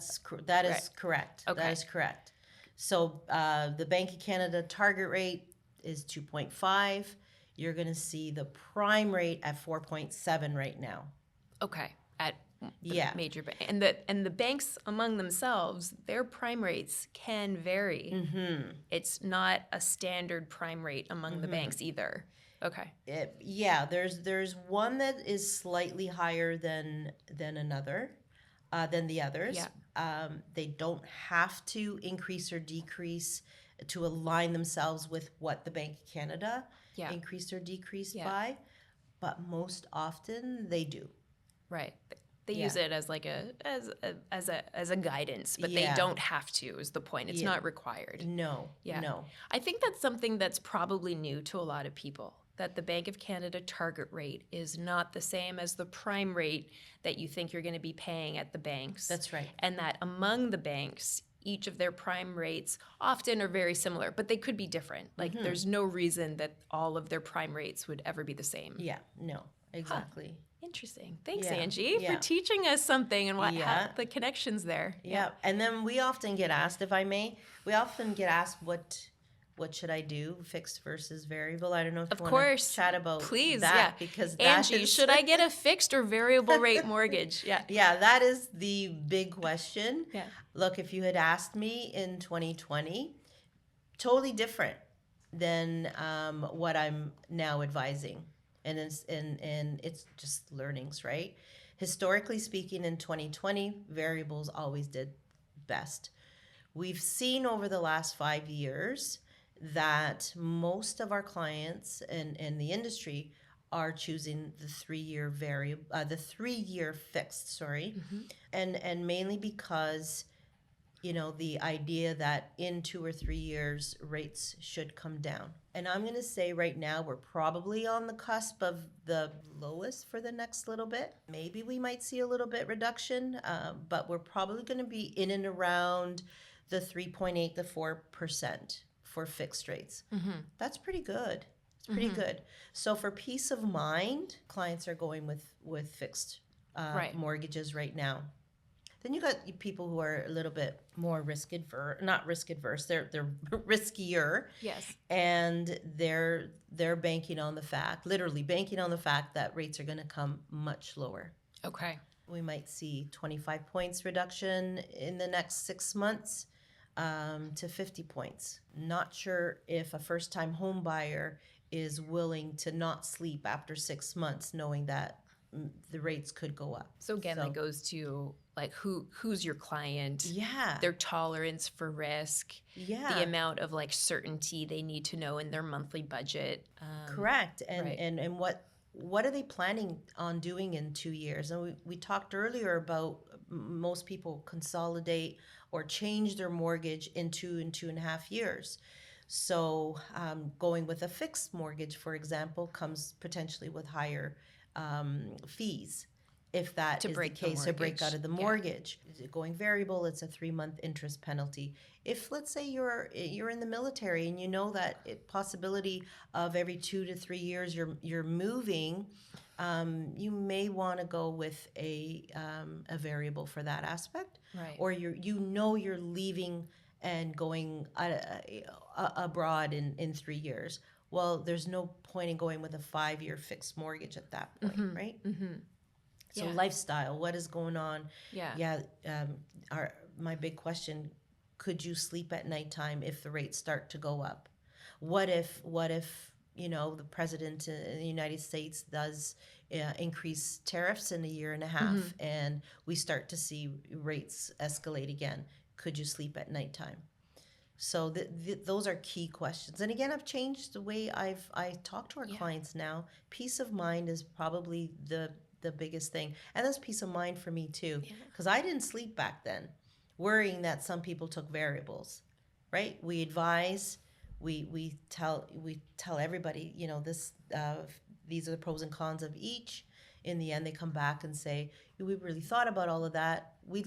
is correct. Okay. That is correct. So the Bank of Canada target rate is 2.5. You're going to see the prime rate at 4.7 right now. Okay. At the major bank. And the banks among themselves, their prime rates can vary. It's not a standard prime rate among the banks either. Okay. There's one that is slightly higher than another, than the others. Yeah. They don't have to increase or decrease to align themselves with what the Bank of Canada increased or decreased by, but most often they do. Right. They use it as like as a guidance, but they don't have to is the point. It's not required. No. I think that's something that's probably new to a lot of people, that the Bank of Canada target rate is not the same as the prime rate that you think you're going to be paying at the banks. That's right. And that among the banks, each of their prime rates often are very similar, but they could be different. Like there's no reason that all of their prime rates would ever be the same. Yeah, no, exactly. Interesting. Thanks, Angie, for teaching us something and how the connections there. Yeah. And then we often get asked, if I may, what what should I do, fixed versus variable? I don't know if Of you want to course. chat about Please, that yeah. because that Angie, is should I get a fixed or variable rate mortgage? Yeah. yeah, that is the big question. Yeah. Look, if you had asked me in 2020, totally different than what I'm now advising. And it's just learnings, right? Historically speaking, in 2020, variables always did best. We've seen over the last 5 years that most of our clients and the industry are choosing the 3 year variable, the 3 year fixed, sorry, and mainly because the idea that in 2 or 3 years rates should come down. And I'm going to say right now we're probably on the cusp of the lowest for the next little bit. Maybe we might see a little bit reduction, but we're probably going to be in and around the 3.8 to 4% for fixed rates. That's pretty good. It's pretty good. So for peace of mind, clients are going with fixed Right. mortgages right now. Then you got people who are a little bit more risk adverse, not risk adverse. They're riskier, Yes. and they're banking on the fact, literally banking on the fact that rates are going to come much lower. Okay. We might see 25 points reduction in the next 6 months to 50 points. Not sure if a first-time home buyer is willing to not sleep after 6 months, knowing that the rates could go up. So again, that goes to like who's your client, yeah, their tolerance for risk, yeah, the amount of like certainty they need to know in their monthly budget. correct. And right. and what are they planning on doing in 2 years? And we talked earlier about most people consolidate or change their mortgage in 2.5 years. So going with a fixed mortgage, for example, comes potentially with higher fees. If that To is the break the case, to break mortgage. out of the mortgage. Going variable, it's a 3-month interest penalty. If let's say you're in the military and you know that possibility of every 2 to 3 years you're moving, you may want to go with a variable for that aspect. Right. Or you're leaving and going abroad in 3 years. Well, there's no point in going with a 5-year fixed mortgage at that point, right? So Yeah. lifestyle, what is going on? Yeah. My big question: could you sleep at nighttime if the rates start to go up? What if the president in the United States does increase tariffs in a year and a half, and we start to see rates escalate again? Could you sleep at nighttime? So those are key questions. And again, I've changed the way I talk to our clients now. Peace of mind is probably the biggest thing. And that's peace of mind for me too. Because I didn't sleep back then, worrying that some people took variables, right? We advise, we tell everybody, these are the pros and cons of each. In the end, they come back and say, we really thought about all of that. We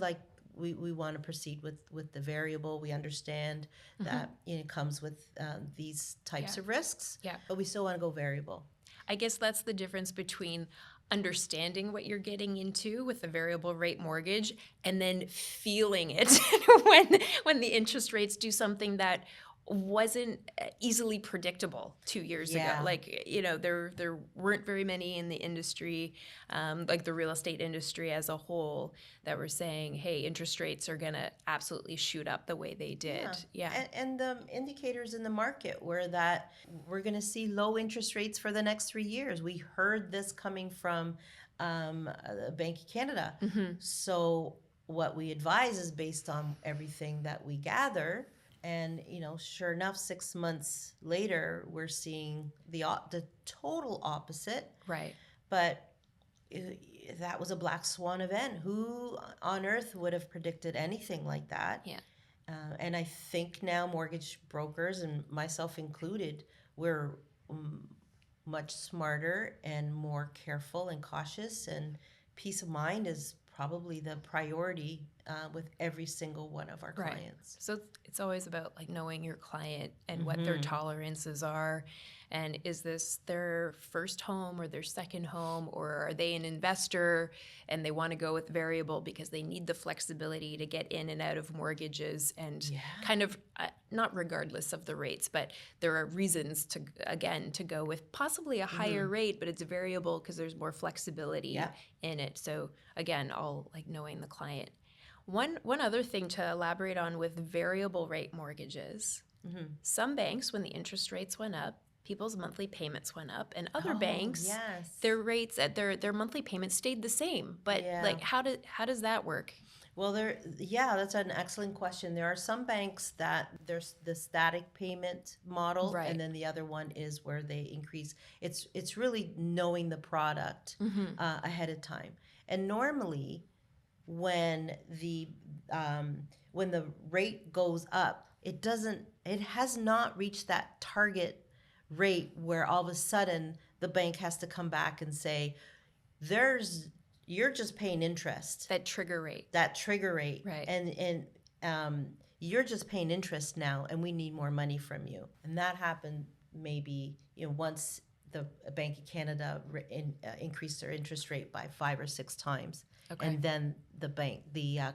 want to proceed with the variable. We understand that it comes with these types of risks, but we still want to go variable. I guess that's the difference between understanding what you're getting into with the variable rate mortgage and then feeling it when the interest rates do something that wasn't easily predictable 2 years ago. Like, there weren't very many in the industry, like the real estate industry as a whole, that were saying, hey, interest rates are going to absolutely shoot up the way they did. And the indicators in the market were that we're going to see low interest rates for the next 3 years. We heard this coming from Bank of Canada. So what we advise is based on everything that we gather. And sure enough, 6 months later, we're seeing the total opposite. Right. But that was a black swan event. Who on earth would have predicted anything like that? Yeah. And I think now mortgage brokers, and myself included, we're much smarter and more careful and cautious. And peace of mind is probably the priority with every single one of our Right. clients. So it's always about like knowing your client and what their tolerances are. And is this their first home or their second home, or are they an investor and they want to go with variable because they need the flexibility to get in and out of mortgages and kind of not regardless of the rates, but there are reasons to, again, to go with possibly a higher rate, but it's variable because there's more flexibility in it. So again, all like knowing the client. One other thing to elaborate on with variable rate mortgages, some banks, when the interest rates went up, people's monthly payments went up, and other banks, their rates at their monthly payments stayed the same. But like, how does that work? Well, that's an excellent question. There are some banks that there's the static payment model, and then the other one is where they increase. It's really knowing the product ahead of time, and normally when the rate goes up, it has not reached that target rate where all of a sudden the bank has to come back and say, you're just paying interest. That trigger rate. Right. And you're just paying interest now, and we need more money from you. And that happened maybe, once the Bank of Canada increased their interest rate by 5 or 6 times. Okay. And then the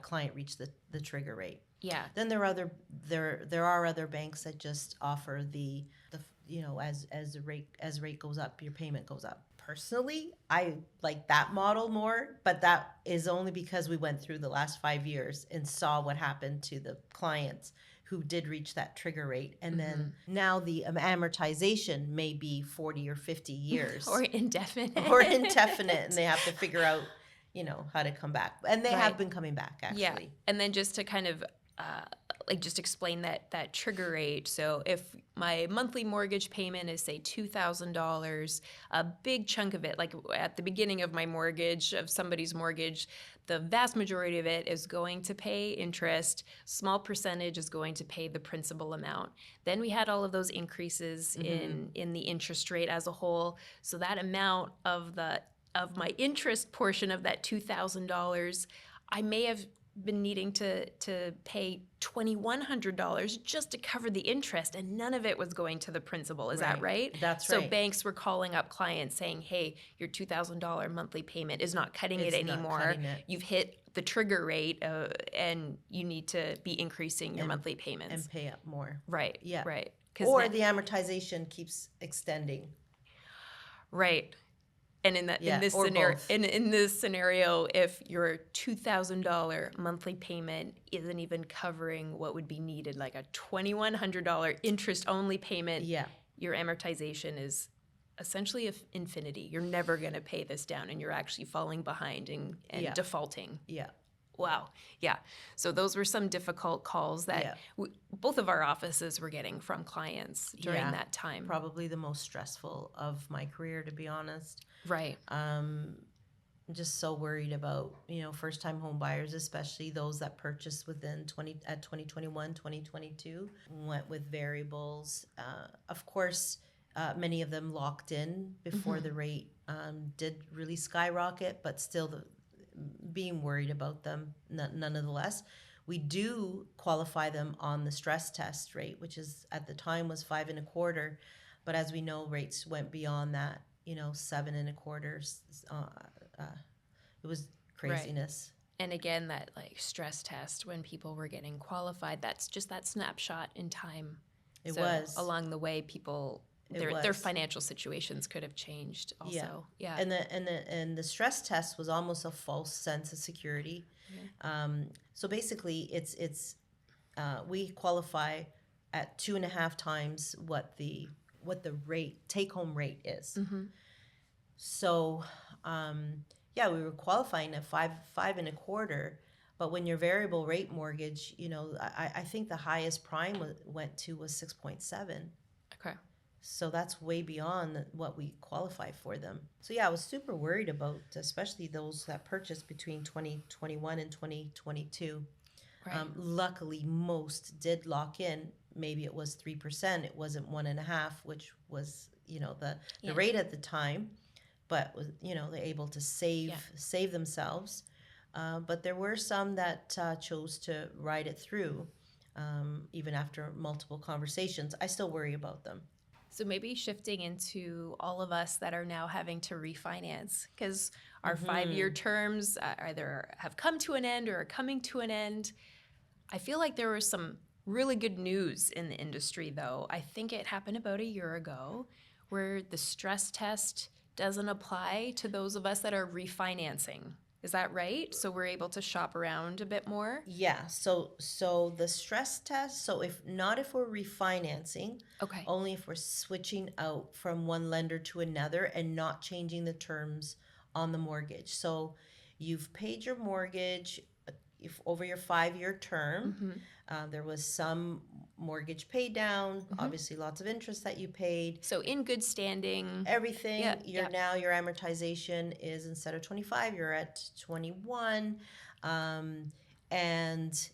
client reached the trigger rate. Yeah. Then there are other banks that just offer the as the rate goes up, your payment goes up. Personally, I like that model more, but that is only because we went through the last 5 years and saw what happened to the clients who did reach that trigger rate. And then now the amortization may be 40 or 50 years. Or indefinite. And they have to figure out, how to come back. And they have been coming back, actually. Yeah. And then just to kind of just explain that trigger rate. So if my monthly mortgage payment is, say, $2,000, a big chunk of it, like at the beginning of my mortgage, of somebody's mortgage, the vast majority of it is going to pay interest. Small percentage is going to pay the principal amount. Then we had all of those increases in the interest rate as a whole. So that amount of my interest portion of that $2,000, I may have been needing to pay $2,100 just to cover the interest, and none of it was going to the principal. Is that right? That's right. So banks were calling up clients saying, hey, your $2,000 monthly payment is not cutting it anymore. You've hit the trigger rate and you need to be increasing your monthly payments. And pay up more. Right. Yeah. Right. Or the amortization keeps extending. Right. And in this scenario, if your $2,000 monthly payment isn't even covering what would be needed, like a $2,100 interest-only payment, your amortization is essentially infinity. You're never going to pay this down, and you're actually falling behind and defaulting. Yeah. Wow. Yeah. So those were some difficult calls that both of our offices were getting from clients during that time. Probably the most stressful of my career, to be honest. Right. I'm just so worried about, first-time home buyers, especially those that purchased within 2021, 2022, went with variables. Of course, many of them locked in before the rate did really skyrocket, but still being worried about them nonetheless. We do qualify them on the stress test rate, which is at the time was 5.25%, but as we know, rates went beyond that. 7.25%. It was craziness. Right. And again, that like stress test when people were getting qualified, that's just that snapshot in time. It was along the way, people their financial situations could have changed also. Yeah. And the stress test was almost a false sense of security. So basically, it's we qualify at 2.5 times what the take home rate is. So we were qualifying at 5.25%. But when your variable rate mortgage, I think the highest prime went to was 6.7. Okay. So that's way beyond what we qualify for them. So I was super worried about, especially those that purchased between 2021 and 2022. Right. Luckily, most did lock in. Maybe it was 3%. It wasn't 1.5%, which was the rate at the time. But they're able to save themselves. But there were some that chose to ride it through, even after multiple conversations. I still worry about them. So maybe shifting into all of us that are now having to refinance because our 5-year terms either have come to an end or are coming to an end. I feel like there was some really good news in the industry, though. I think it happened about a year ago where the stress test doesn't apply to those of us that are refinancing. Is that right? So we're able to shop around a bit more? Yeah, so the stress test, so if we're refinancing, Okay. only if we're switching out from one lender to another and not changing the terms on the mortgage. So you've paid your mortgage if over your 5-year term. There was some mortgage pay down, obviously lots of interest that you paid. So in good standing. Everything, Yeah. now your amortization is, instead of 25, you're at 21. And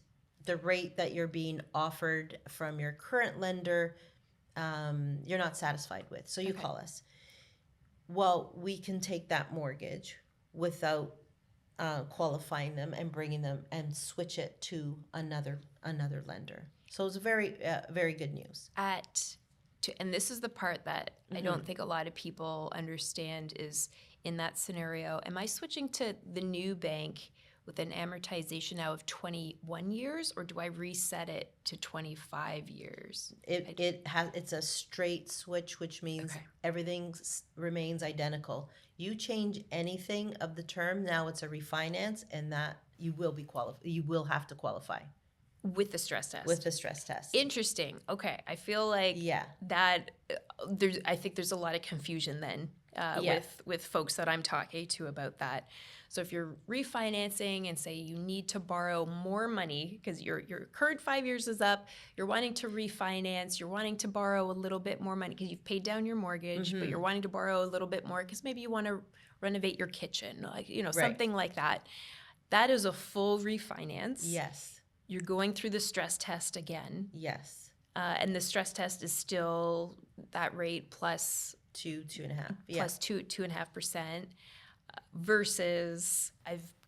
the rate that you're being offered from your current lender, you're not satisfied with. So you Okay. call us. Well, we can take that mortgage without qualifying them and bringing them and switch it to another lender. So it's very good news. And this is the part that I don't think a lot of people understand is in that scenario, am I switching to the new bank with an amortization now of 21 years, or do I reset it to 25 years? It's a straight switch, which means everything remains identical. You change anything of the term, now it's a refinance, and that you will have to qualify With the stress test. with the stress test. Interesting. Okay. I feel like that I think there's a lot of confusion then with folks that I'm talking to about that. So if you're refinancing and say you need to borrow more money because your current 5 years is up, you're wanting to refinance, you're wanting to borrow a little bit more money because you've paid down your mortgage, but you're wanting to borrow a little bit more because maybe you want to renovate your kitchen, something like that. That is a full refinance. Yes. You're going through the stress test again. Yes. And the stress test is still that rate plus 2.5. plus 2.5%. Versus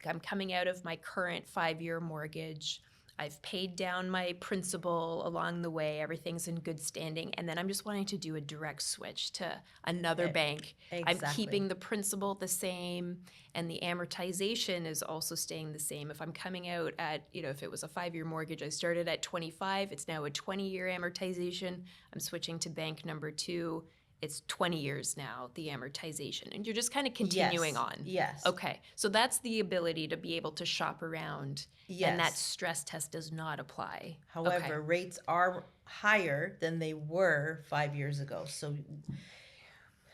I'm coming out of my current 5-year mortgage. I've paid down my principal along the way. Everything's in good standing. And then I'm just wanting to do a direct switch to another bank. Exactly. I'm keeping the principal the same and the amortization is also staying the same. If I'm coming out at, if it was a 5-year mortgage, I started at 25, it's now a 20-year amortization. I'm switching to bank number 2. It's 20 years now, the amortization. And you're just kind of continuing on. Yes. Okay. So that's the ability to be able to shop around. Yes. And that stress test does not apply. However, rates are higher than they were 5 years ago.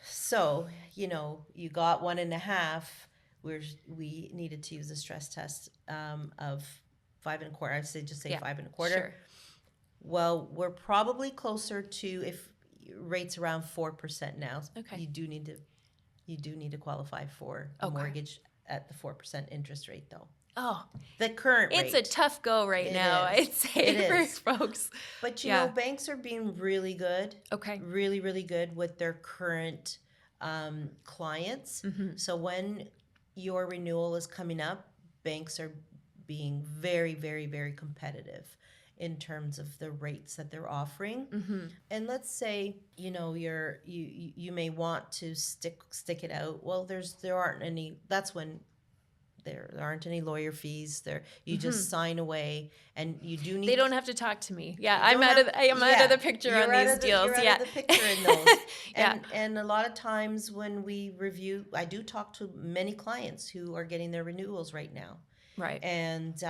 So you got 1.5. We needed to use a stress test of 5.25. I'd say 5.25. Sure. Well, we're probably closer to, if rates around 4% now. Okay. You do need to qualify for a mortgage at the 4% interest rate, though. Oh, the current rate. It's a tough go right now, I'd say, for folks. But you know, banks are being really good. Okay. Really, really good with their current clients. So when your renewal is coming up, banks are being very, very, very competitive in terms of the rates that they're offering. And let's say you may want to stick it out. Well, there aren't any. That's when there aren't any lawyer fees. You just sign away, and you do need. They don't have to talk to me. Yeah, I'm out of the picture on these deals. You're out of the picture in those. And a lot of times when we review, I do talk to many clients who are getting their renewals right now. Right. And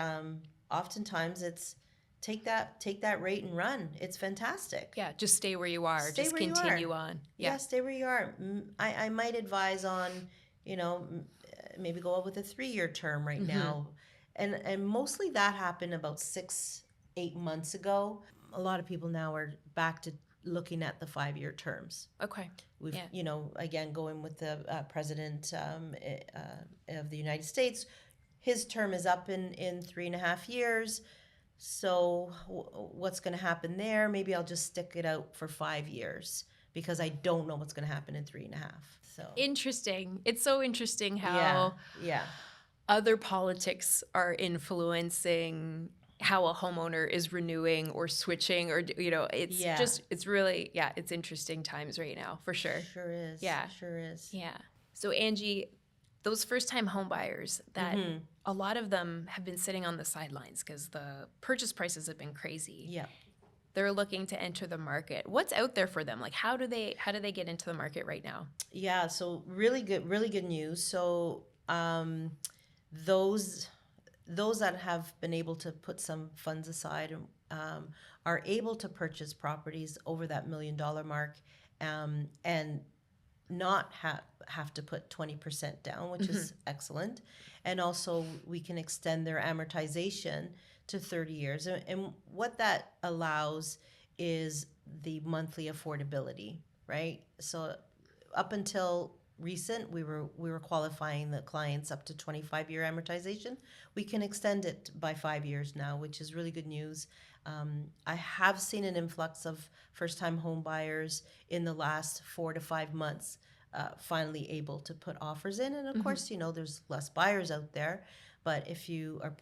oftentimes it's take that rate and run. It's fantastic. Yeah, just stay where you are. Just continue on. Yeah, stay where you are. I might advise on, maybe go out with a 3-year term right now. And mostly that happened about 6-8 months ago. A lot of people now are back to looking at the 5-year terms. Okay. We've, again, going with the president of the United States, his term is up in 3.5 years. So what's going to happen there? Maybe I'll just stick it out for 5 years because I don't know what's going to happen in 3.5. So interesting. It's so interesting how other politics are influencing how a homeowner is renewing or switching, or it's Yeah. just, it's really, yeah, it's interesting times right now for sure. Sure is. Yeah. Sure is. Yeah. So Angie, those first-time home buyers, that a lot of them have been sitting on the sidelines because the purchase prices have been crazy. Yeah. They're looking to enter the market. What's out there for them? Like, how do they get into the market right now? Yeah. So really good news. So those that have been able to put some funds aside are able to purchase properties over that $1 million mark, and not have to put 20% down, which is excellent. And also we can extend their amortization to 30 years. And what that allows is the monthly affordability, right? So up until recent, we were qualifying the clients up to 25-year amortization. We can extend it by 5 years now, which is really good news. I have seen an influx of first-time home buyers in the last 4 to 5 months, finally able to put offers in. And of course, there's less buyers out there, but if you are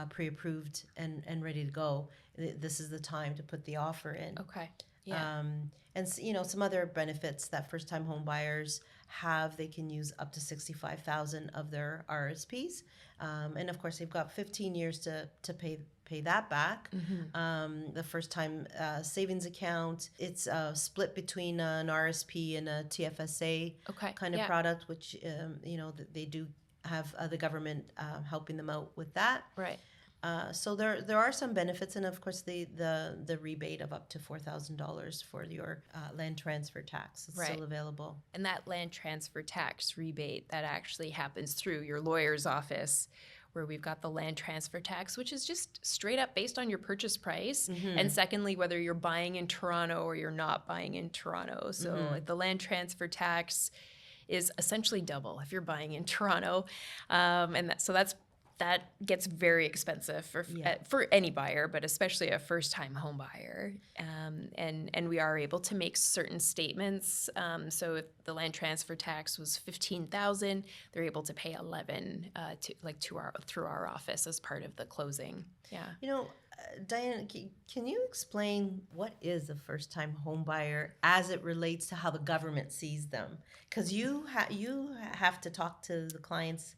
pre-approved and ready to go, this is the time to put the offer in. Okay. Yeah. And some other benefits that first-time home buyers have, they can use up to $65,000 of their RSPs, and of course they've got 15 years to pay that back. The first-time savings account, it's split between an RSP and a TFSA kind of product, which they do have the government helping them out with that. Right. So there are some benefits, and of course the rebate of up to $4,000 for your land transfer tax is still available. And that land transfer tax rebate, that actually happens through your lawyer's office, where we've got the land transfer tax, which is just straight up based on your purchase price. And secondly, whether you're buying in Toronto or you're not buying in Toronto. So like the land transfer tax is essentially double if you're buying in Toronto, and that gets very expensive for any buyer, but especially a first-time home buyer. And we are able to make certain statements. So if the land transfer tax was $15,000, they're able to pay $11,000 through our office as part of the closing. Yeah. Diane, can you explain what is a first-time home buyer as it relates to how the government sees them? Because you have to talk to the clients.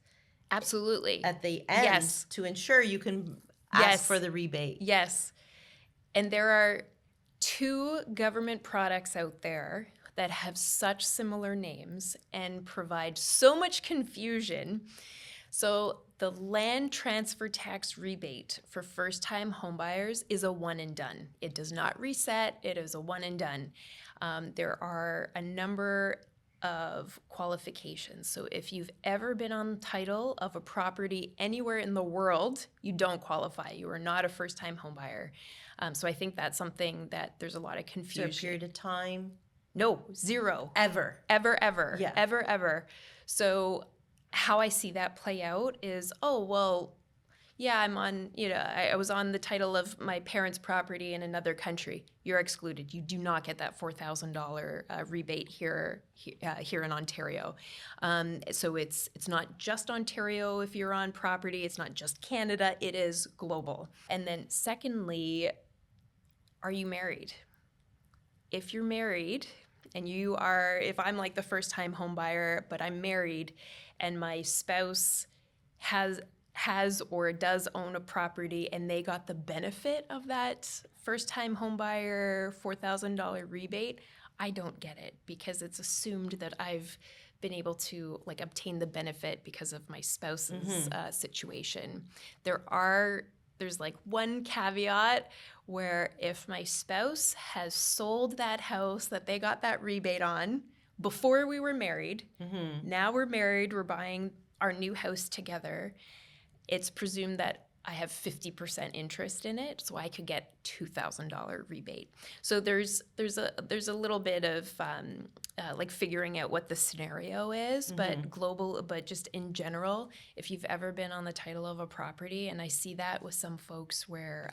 Absolutely. At the end, to ensure you can ask for the rebate. Yes. And there are 2 government products out there that have such similar names and provide so much confusion. So the land transfer tax rebate for first-time homebuyers is a one and done. It does not reset. It is a one and done. There are a number of qualifications. So if you've ever been on title of a property anywhere in the world, you don't qualify. You are not a first-time homebuyer. So I think that's something that there's a lot of confusion. Is there a period of time? No, 0. Ever. Ever. Yeah. Ever. So how I see that play out is, yeah, I'm on, I was on the title of my parents' property in another country. You're excluded. You do not get that $4,000 rebate here in Ontario. So it's not just Ontario if you're on property. It's not just Canada. It is global. And then secondly, are you married? If you're married and if I'm like the first-time home buyer, but I'm married and my spouse has or does own a property and they got the benefit of that first-time home buyer $4,000 rebate, I don't get it because it's assumed that I've been able to obtain the benefit because of my spouse's situation. There's one caveat where if my spouse has sold that house that they got that rebate on before we were married, now we're married, we're buying our new house together, it's presumed that I have 50% interest in it, so I could get $2,000 rebate. So there's a little bit of figuring out what the scenario is, but just in general, if you've ever been on the title of a property, and I see that with some folks where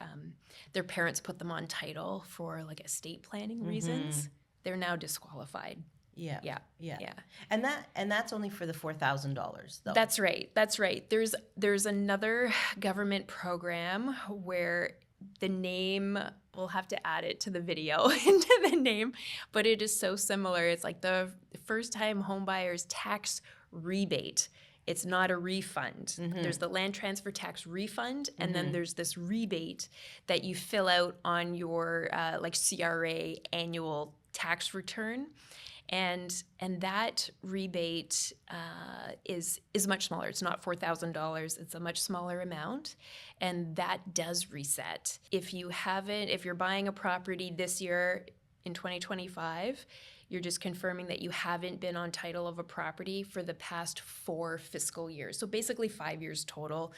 their parents put them on title for estate planning reasons, they're now disqualified. Yeah. Yeah. Yeah. Yeah. And that's only for the $4,000 though. That's right. That's right. There's another government program where the name, we'll have to add it to the video into the name, but it is so similar. It's like the first time home buyers tax rebate. It's not a refund. There's the land transfer tax refund, and then there's this rebate that you fill out on your like CRA annual tax return. And that rebate is much smaller. It's not $4,000. It's a much smaller amount, and that does reset. If you're buying a property this year in 2025, you're just confirming that you haven't been on title of a property for the past 4 fiscal years. So basically 5 years total,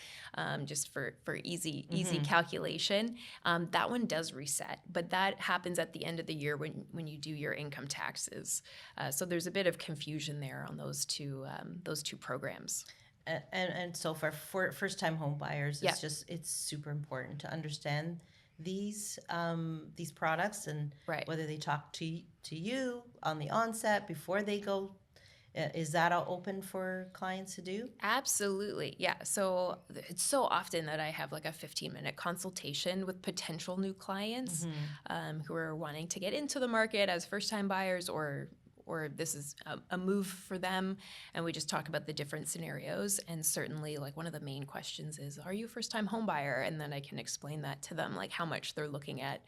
just for easy calculation. That one does reset, but that happens at the end of the year when you do your income taxes. So there's a bit of confusion there on those two programs. And so for first-time home buyers, it's super important to understand these products, and Right. whether they talk to you on the onset before they go. Is that all open for clients to do? Absolutely. Yeah. So it's so often that I have like a 15-minute consultation with potential new clients who are wanting to get into the market as first-time buyers, or this is a move for them, and we just talk about the different scenarios. And certainly, like, one of the main questions is, are you a first-time home buyer? And then I can explain that to them, like how much they're looking at.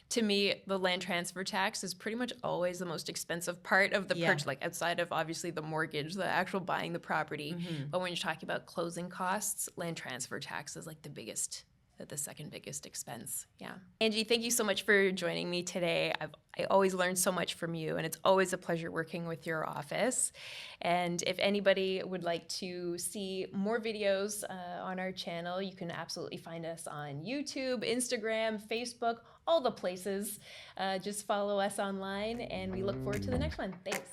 To me, the land transfer tax is pretty much always the most expensive part of the purchase, like outside of obviously the mortgage, the actual buying the property. But when you're talking about closing costs, land transfer tax is like the second biggest expense. Yeah. Angie, thank you so much for joining me today. I always learn so much from you, and it's always a pleasure working with your office. And if anybody would like to see more videos on our channel, you can absolutely find us on YouTube, Instagram, Facebook, all the places. Just follow us online, and we look forward to the next one. Thanks.